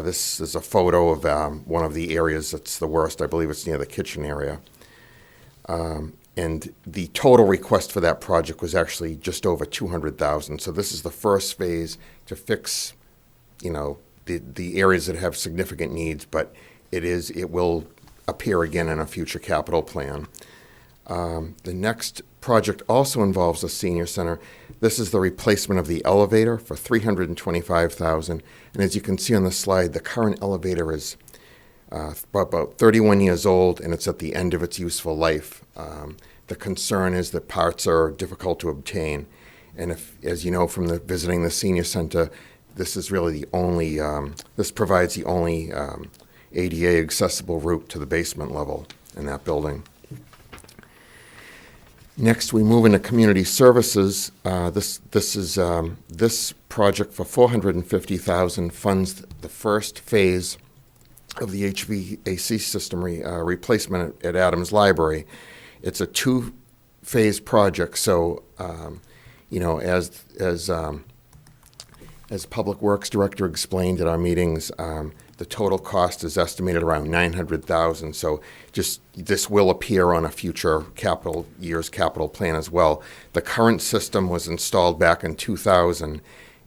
This is a photo of one of the areas that's the worst. I believe it's near the kitchen area. And the total request for that project was actually just over $200,000. So this is the first phase to fix, the areas that have significant needs, but it will appear again in a future capital plan. The next project also involves a senior center. This is the replacement of the elevator for $325,000. And as you can see on the slide, the current elevator is about 31 years old, and it's at the end of its useful life. The concern is that parts are difficult to obtain. And as you know from visiting the senior center, this is really this provides the only ADA accessible route to the basement level in that building. Next, we move into community services. This project for $450,000 funds the first phase of the HVAC system replacement at Adams Library. It's a two-phase project, so as Public Works Director explained at our meetings, the total cost is estimated around $900,000. So this will appear on a future capital plan as well. The current system was installed back in 2000,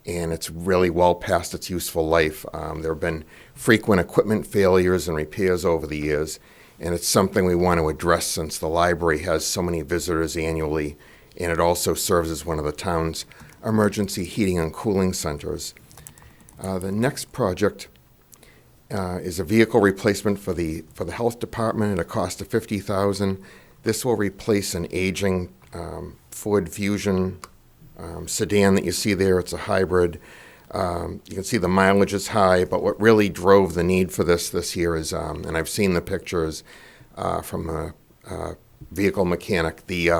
and it's really well past its useful life. There have been frequent equipment failures and repairs over the years, and it's something we want to address since the library has so many visitors annually, and it also serves as one of the town's emergency heating and cooling centers. The next project is a vehicle replacement for the health department at a cost of $50,000. This will replace an aging Ford Fusion sedan that you see there. It's a hybrid. You can see the mileage is high, but what really drove the need for this year is, and I've seen the pictures from a vehicle mechanic, the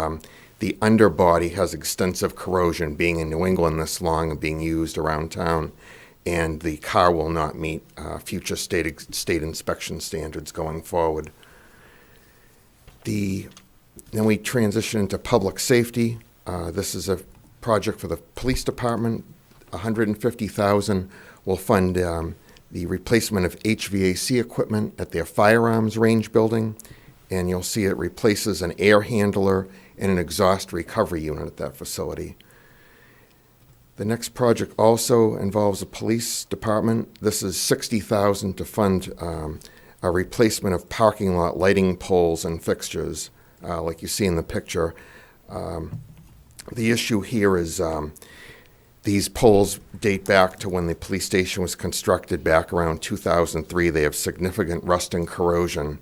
underbody has extensive corrosion, being in New England this long and being used around town, and the car will not meet future state inspection standards going forward. Then we transition into public safety. This is a project for the police department. $150,000 will fund the replacement of HVAC equipment at their firearms range building, and you'll see it replaces an air handler and an exhaust recovery unit at that facility. The next project also involves a police department. This is $60,000 to fund a replacement of parking lot lighting poles and fixtures, like you see in the picture. The issue here is these poles date back to when the police station was constructed back around 2003. They have significant rust and corrosion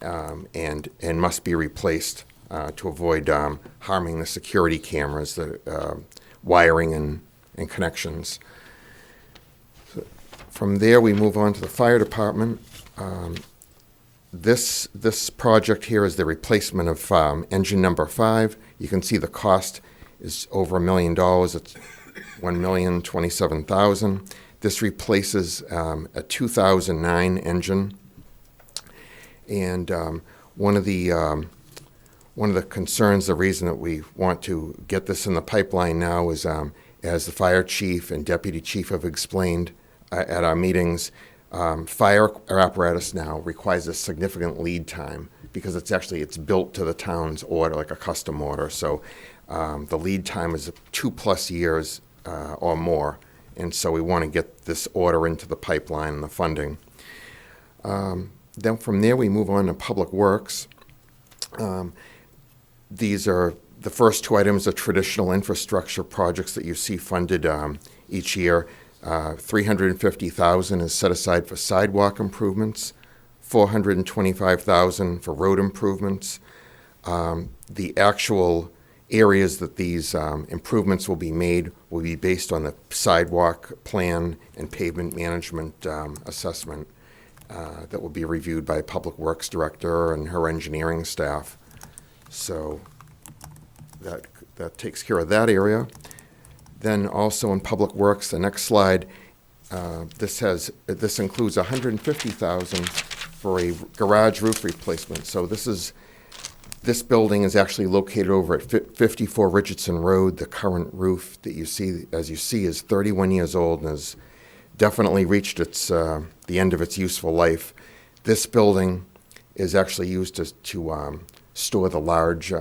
and must be replaced to avoid harming the security cameras, the wiring and connections. So from there, we move on to the fire department. This project here is the replacement of engine number 5. You can see the cost is over $1 million. It's $1,027,000. This replaces a 2009 engine. And one of the concerns, the reason that we want to get this in the pipeline now is, as the fire chief and deputy chief have explained at our meetings, fire apparatus now requires a significant lead time because it's built to the town's order, like a custom order. So the lead time is 2+ years or more, and so we want to get this order into the pipeline and the funding. Then from there we move on to public works. These are the first 2 items are traditional infrastructure projects that you see funded each year. $350,000 is set aside for sidewalk improvements, $425,000 for road improvements. The actual areas that these improvements will be made will be based on the sidewalk plan and pavement management assessment that will be reviewed by Public Works Director and her engineering staff. So that takes care of that area. Then also in Public Works, the next slide, this includes $150,000 for a garage roof replacement. So this building is actually located over at 54 Richardson Road. The current roof that you see, is 31 years old and has definitely reached the end of its useful life. This building is actually used to store the large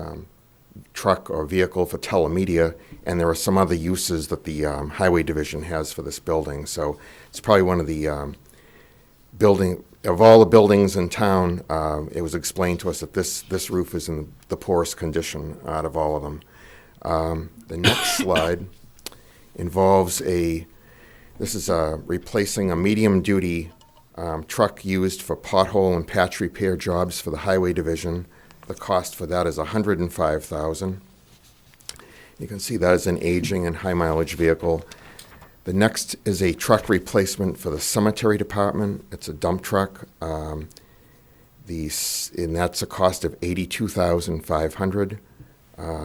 truck or vehicle for telemedia, and there are some other uses that the Highway Division has for this building. So it's probably one of the of all the buildings in town, it was explained to us that this roof is in the poorest condition out of all of them. The next slide involves replacing a medium-duty truck used for pothole and patch repair jobs for the Highway Division. The cost for that is $105,000. You can see that is an aging and high-mileage vehicle. The next is a truck replacement for the cemetery department. It's a dump truck. And that's a cost of $82,500.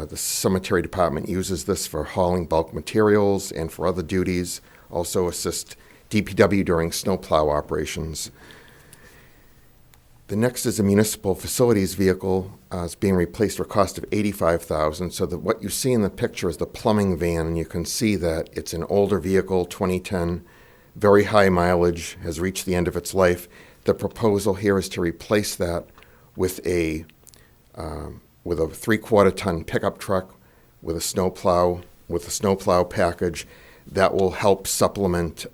The cemetery department uses this for hauling bulk materials and for other duties. Also assist DPW during snowplow operations. The next is a municipal facilities vehicle. It's being replaced for a cost of $85,000. So what you see in the picture is the plumbing van, and you can see that it's an older vehicle, 2010, very high mileage, has reached the end of its life. The proposal here is to replace that with a 3/4-ton pickup truck with a snowplow package that will help supplement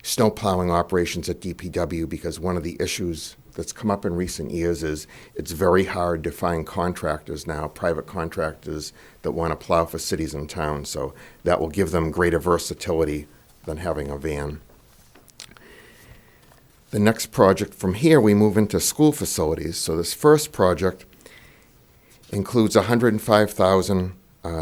snowplowing operations at DPW, because one of the issues that's come up in recent years is it's very hard to find contractors now, private contractors that want to plow for cities and towns. So that will give them greater versatility than having a van. The next project from here, we move into school facilities. So this first project includes $105,000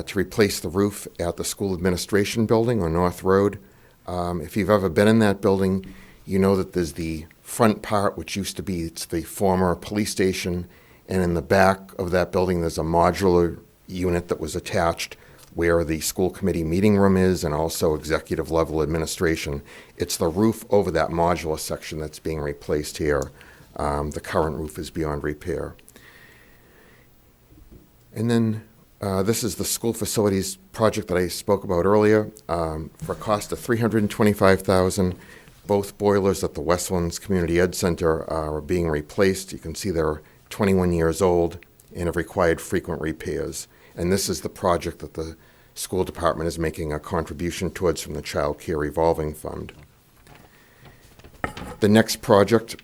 to replace the roof at the school administration building on North Road. If you've ever been in that building, you know that there's the front part, which used to be the former police station, and in the back of that building there's a modular unit that was attached where the school committee meeting room is and also executive level administration. It's the roof over that modular section that's being replaced here. The current roof is beyond repair. And then this is the school facilities project that I spoke about earlier for a cost of $325,000. Both boilers at the Westlands Community Ed Center are being replaced. You can see they're 21 years old and have required frequent repairs. And this is the project that the school department is making a contribution towards from the Child Care Revolving Fund. The next project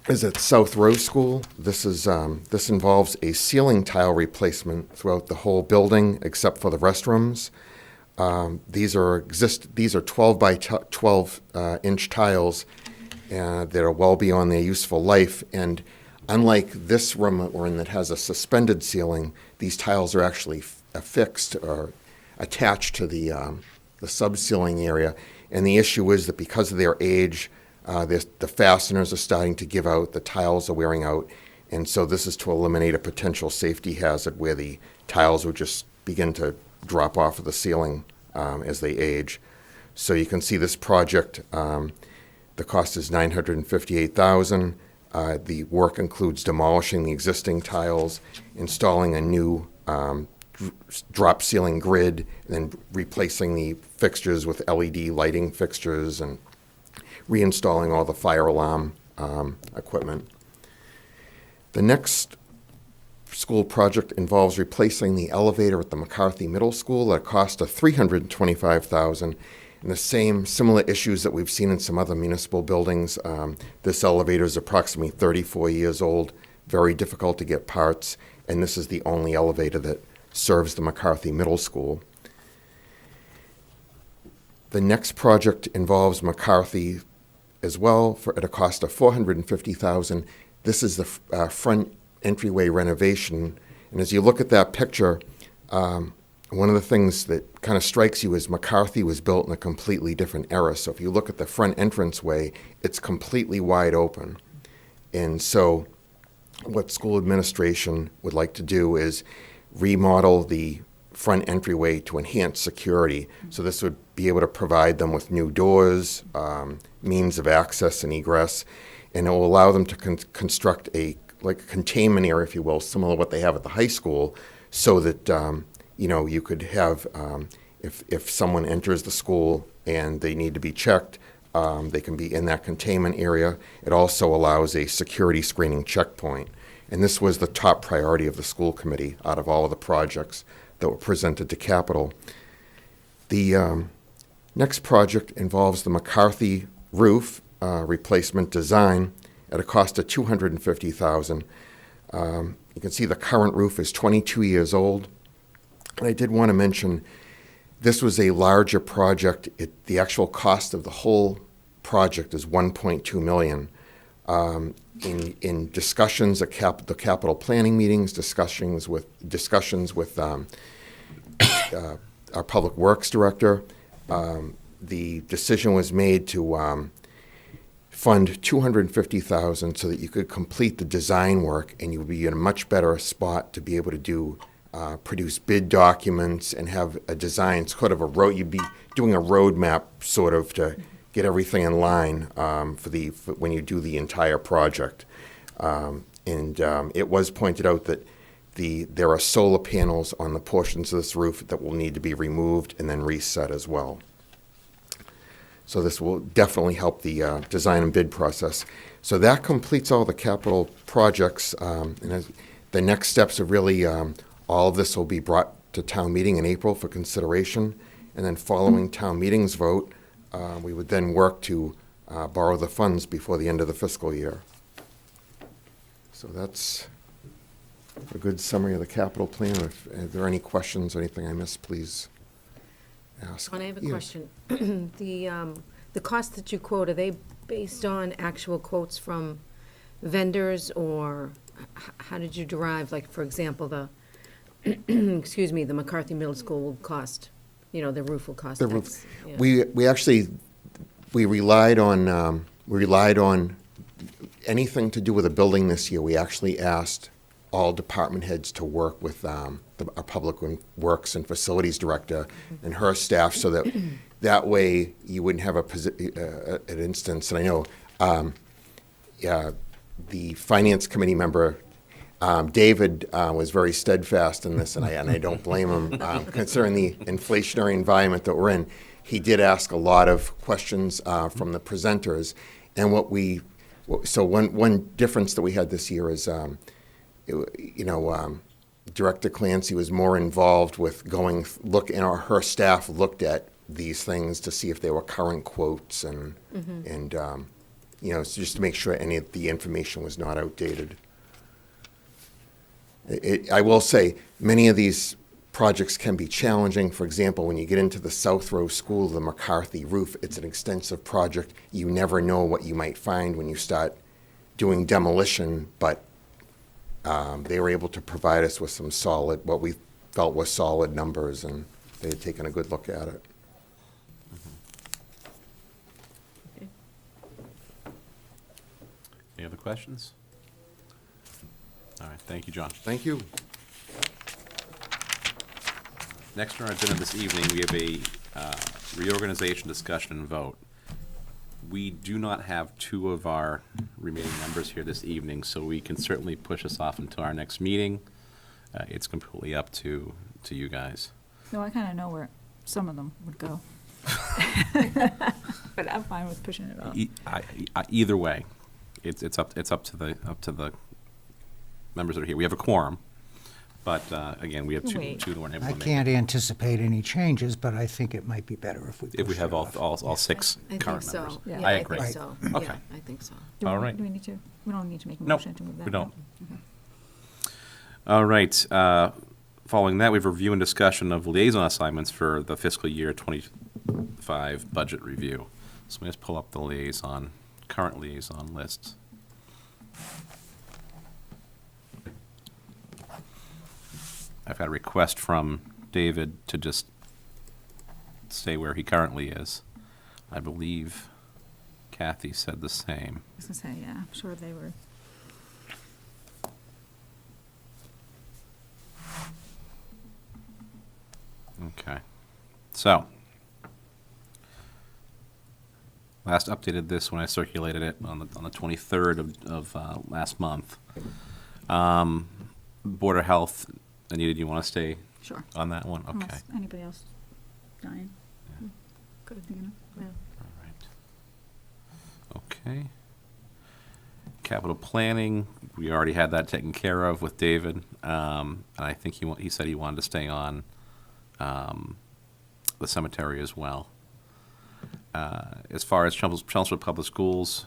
is at South Rose School. This involves a ceiling tile replacement throughout the whole building except for the restrooms. These are 12 by 12 inch tiles that are well beyond their useful life. And unlike this room that we're in that has a suspended ceiling, these tiles are actually affixed or attached to the sub-ceiling area. And the issue is that because of their age, the fasteners are starting to give out, the tiles are wearing out, and so this is to eliminate a potential safety hazard where the tiles would just begin to drop off of the ceiling as they age. So you can see this project, the cost is $958,000. The work includes demolishing the existing tiles, installing a new drop ceiling grid, and then replacing the fixtures with LED lighting fixtures and reinstalling all the fire alarm equipment. The next school project involves replacing the elevator at the McCarthy Middle School at a cost of $325,000. And the similar issues that we've seen in some other municipal buildings. This elevator is approximately 34 years old, very difficult to get parts, and this is the only elevator that serves the McCarthy Middle School. The next project involves McCarthy as well at a cost of $450,000. This is the front entryway renovation. And as you look at that picture, one of the things that kind of strikes you is McCarthy was built in a completely different era. So if you look at the front entranceway, it's completely wide open. And so what school administration would like to do is remodel the front entryway to enhance security. So this would be able to provide them with new doors, means of access and egress, and it will allow them to construct a containment area, if you will, similar to what they have at the high school, so that you could have, if someone enters the school and they need to be checked, they can be in that containment area. It also allows a security screening checkpoint. And this was the top priority of the school committee out of all of the projects that were presented to Capitol. The next project involves the McCarthy roof replacement design at a cost of $250,000. You can see the current roof is 22 years old. And I did want to mention this was a larger project. The actual cost of the whole project is $1.2 million. In discussions at the capital planning meetings, discussions with our public works director, the decision was made to fund $250,000 so that you could complete the design work, and you would be in a much better spot to be able to do produce bid documents and have a design sort of a road. You'd be doing a roadmap sort of to get everything in line for when you do the entire project. It was pointed out that there are solar panels on the portions of this roof that will need to be removed and then reset as well. So this will definitely help the design and bid process. So that completes all the capital projects. The next steps are really all of this will be brought to town meeting in April for consideration. And then following town meeting's vote, we would then work to borrow the funds before the end of the fiscal year. So that's a good summary of the capital plan. If there are any questions or anything I missed, please ask. I have a Yes. question. The costs that you quote, are they based on actual quotes from vendors, or how did you derive, like, for example, the, excuse me, the McCarthy Middle School will cost, the roof will cost The X? roof. Yeah. We relied on anything to do with a building this year. We actually asked all department heads to work with our Public Works and Facilities Director and her staff, so that way you wouldn't have an instance. And I know the Finance Committee member, David, was very steadfast in this, and I don't blame him, considering the inflationary environment that we're in. He did ask a lot of questions from the presenters, and one difference that we had this year is, Director Clancy was more involved with her staff looked at these things to see if they were current quotes and just to make sure any of the information was not outdated. I will say, many of these projects can be challenging. For example, when you get into the South Row School, the McCarthy roof, it's an extensive project. You never know what you might find when you start doing demolition, but they were able to provide us with some solid, what we felt was solid numbers, and they had taken a good look at it. Any other questions? All right, thank you, John. Thank you. Next on our agenda this evening, we have a reorganization discussion and vote. We do not have two of our remaining members here this evening, so we can certainly push this off until our next meeting. It's completely up to you guys. No, I kind of know where some of them would go. But I'm fine with pushing it off. Either way, it's up to the members that are here. We have a quorum, but again, we have two Wait. that weren't able I to make can't it. anticipate any changes, but I think it might be better if we If we push have it off. all six I think current so. members. Yeah. Yeah, I I agree. think so. Okay. Yeah, I think so. All right. Do we need to? We don't need to make a Nope, motion to move that. we don't. no? All right. Following that, we have review and discussion of liaison assignments for the fiscal year 25 budget review. So let me just pull up the current liaison list. I've had a request from David to just stay where he currently is. I believe Kathy said the same. I was gonna say, yeah, I'm sure they were. Okay. So, last updated this when I circulated it on the 23rd of last month. Board of Health, Anita, do you want to stay Sure. on that one? Okay. Unless anybody else dying. Good. You know? Yeah. All right. Okay. Capital planning, we already had that taken care of with David. And I think he said he wanted to stay on the cemetery as well. As far as Chelmsford Public Schools,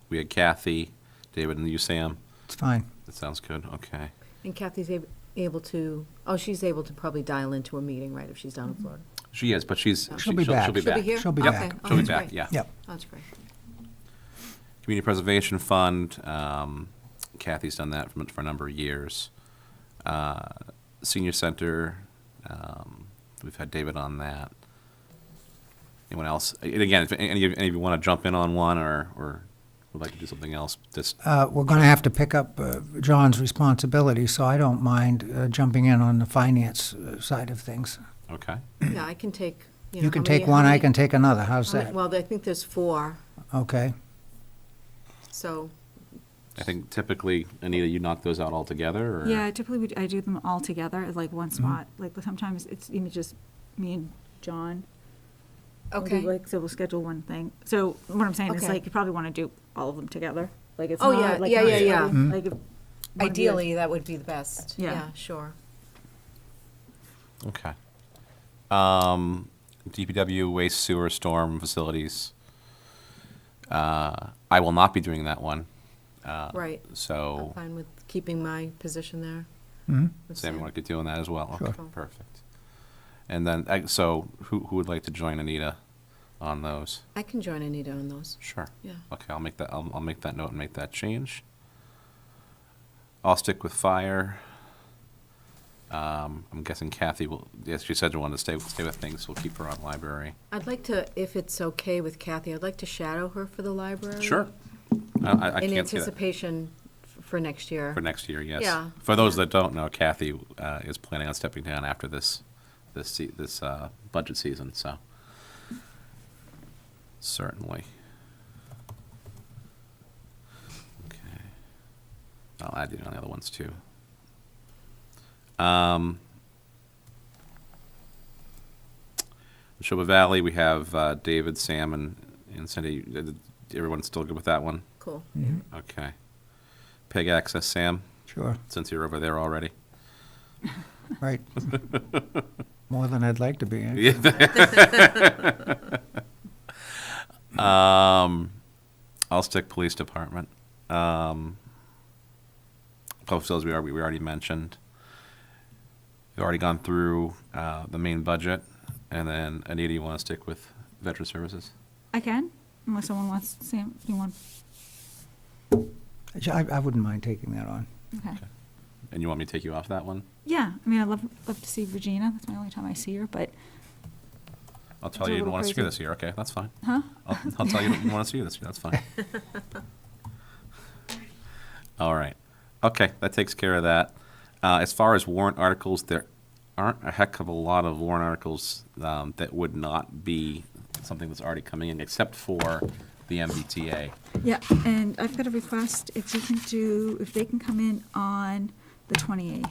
we had Kathy, David, and you, Sam. It's fine. That sounds good, okay. And Kathy's able to, she's able to probably dial into a meeting, right, if she's down in Florida? She is, but she'll be back. She'll be She'll back. be here? She'll be Okay. back. Oh, She'll be that's back, great. yeah. Yep. That's great. Community Preservation Fund, Kathy's done that for a number of years. Senior Center, we've had David on that. Anyone else? And again, if any of you want to jump in on one or would like to do something else, just, We're going to have to pick up John's responsibility, so I don't mind jumping in on the finance side of things. okay. Yeah, I can take, You can take one, I can take another. How's that? Well, I think there's 4, Okay. so, I think typically, Anita, you knock those out altogether, or? Yeah, typically I do them all together at like one spot. Like sometimes it's even just me and John. We'll do, okay. Like, so we'll schedule one thing. So what I'm saying is Okay. like, you probably want to do all of them together. Like it's Oh, not yeah, like. yeah, not yeah, yeah. spreading, like, if one of you- Ideally, that would be the best. Yeah. Yeah, sure. Okay. DPW, waste, sewer, storm, facilities. I will not be doing that one. Right. I'm So, fine with keeping my position there. Mhm. with Sam, you want to get doing that as well? Sure. Okay, perfect. And then, so who would like to join Anita on those? I can join Anita on those. Sure. Yeah. Okay, I'll make that note and make that change. I'll stick with fire. I'm guessing Kathy will, yes, she said she wanted to stay with things, so we'll keep her on library. I'd like to, if it's okay with Kathy, I'd like to shadow her for the library. Sure. I In can't see that. anticipation for next year. For next year, yes. Yeah. For those Yeah. that don't know, Kathy is planning on stepping down after this budget season, so certainly. Okay. I'll add you on the other ones too. Neshoba Valley, we have David, Sam, and Cindy. Everyone's still good with that one? Cool. Okay. Peg Access, Sam, Sure. since you're over there already. Right. More than I'd like to be. Eh? Yeah. I'll stick police department. Public facilities we already mentioned. We've already gone through the main budget, and then Anita, you want to stick with veteran services? I can, unless someone wants, Sam, you want, I wouldn't mind taking that on. okay. And you want me to take you off that one? Yeah, I mean, I'd love to see Regina. That's my only time I see her, but, I'll tell It's a you you don't little want to see her crazy. this year. Okay, that's fine. huh? I'll tell you you don't want to see her this year. That's fine. All right. Okay, that takes care of that. As far as warrant articles, there aren't a heck of a lot of warrant articles that would not be something that's already coming in, except for the MBTA. Yeah, and I've got a request, if they can come in on the 28th.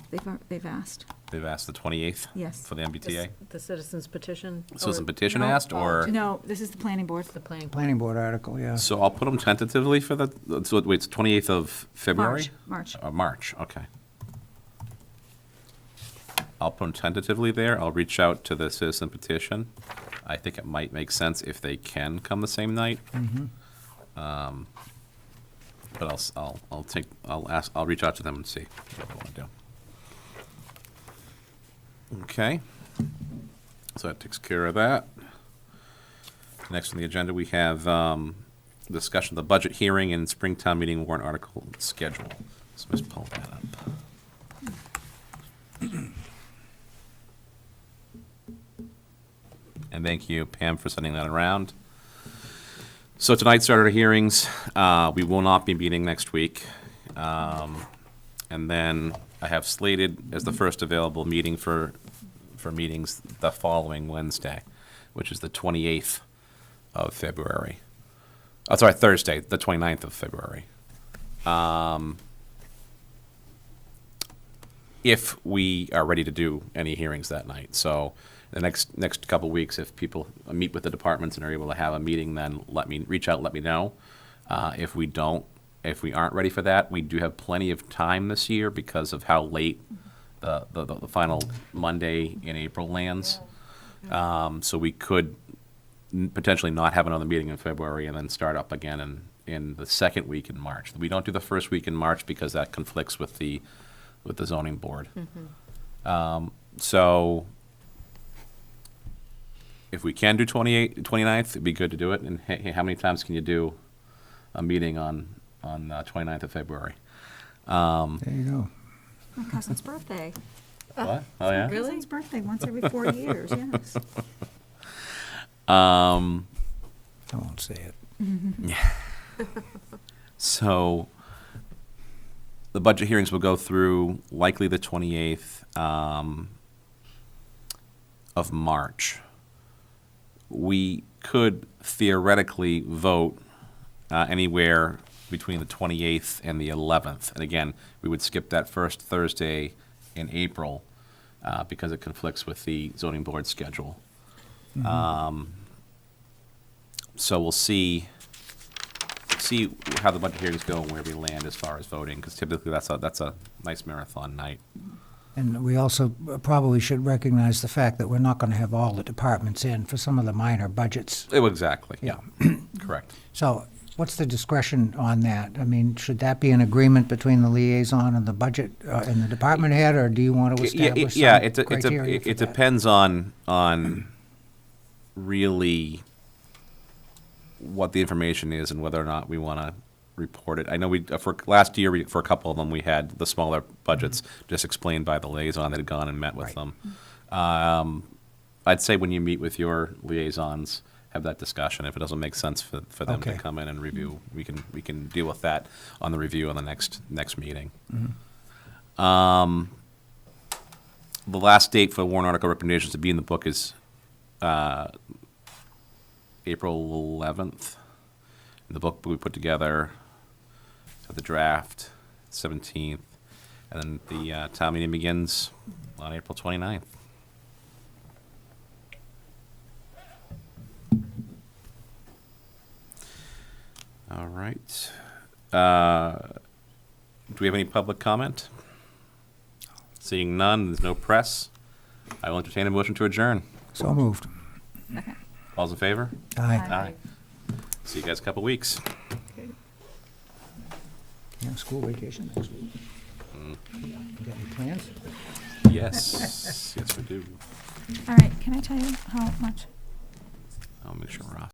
They've asked. They've asked the 28th? Yes. For the MBTA? The citizens petition? Citizen or- petition No. asked, or? No, this is the planning board. The planning. Planning board article, yeah. So I'll put them tentatively for so wait, it's 28th of February? March. March, okay. I'll put them tentatively there. I'll reach out to the citizen petition. I think it might make sense if they can come the same night. But I'll reach out to them and see what they want to do. Okay. So that takes care of that. Next on the agenda, we have discussion of the budget hearing and Springtown meeting warrant article schedule. So let's pull that up. And thank you, Pam, for sending that around. So tonight started our hearings. We will not be meeting next week. And then I have slated as the first available meeting for meetings the following Wednesday, which is the 28th of February. Oh, sorry, Thursday, the 29th of February. If we are ready to do any hearings that night. So the next couple weeks, if people meet with the departments and are able to have a meeting, then reach out, let me know. If we aren't ready for that, we do have plenty of time this year because of how late the final Monday in April lands. So we could potentially not have another meeting in February and then start up again in the second week in March. We don't do the first week in March because that conflicts with the zoning board. So if we can do 29th, it'd be good to do it. And hey, how many times can you do a meeting on 29th of February? There you go. My cousin's birthday. What? Oh, yeah? Really? Cousin's birthday, once every 4 years, yes. I won't say it. So the budget hearings will go through likely the 28th of March. We could theoretically vote anywhere between the 28th and the 11th. And again, we would skip that first Thursday in April because it conflicts with the zoning board schedule. So we'll see how the budget hearings go and where we land as far as voting, because typically that's a nice marathon night. And we also probably should recognize the fact that we're not going to have all the departments in for some of the minor budgets. Oh, exactly. Yeah. Correct. So what's the discretion on that? I mean, should that be an agreement between the liaison and the budget and the department head, or do you want to establish Yeah, some criteria for it that? depends on really what the information is and whether or not we want to report it. I know for last year, for a couple of them, we had the smaller budgets just explained by the liaison that had gone and met with Right. them. I'd say when you meet with your liaisons, have that discussion. If it doesn't make sense for them to Okay. come in and review, we can deal with that on the review on the next meeting. The last date for warrant article recommendations to be in the book is April 11th. In the book we put together, the draft, 17th, and then the town meeting begins on April 29th. All right. Do we have any public comment? Seeing none, there's no press. I will entertain a motion to adjourn. So moved. All's in favor? Aye. Aye. See you guys in a couple weeks. Okay. Yeah, school vacation next week. You got any plans? Yes, yes, we do. All right, can I tell you how much? I'll make sure we're off.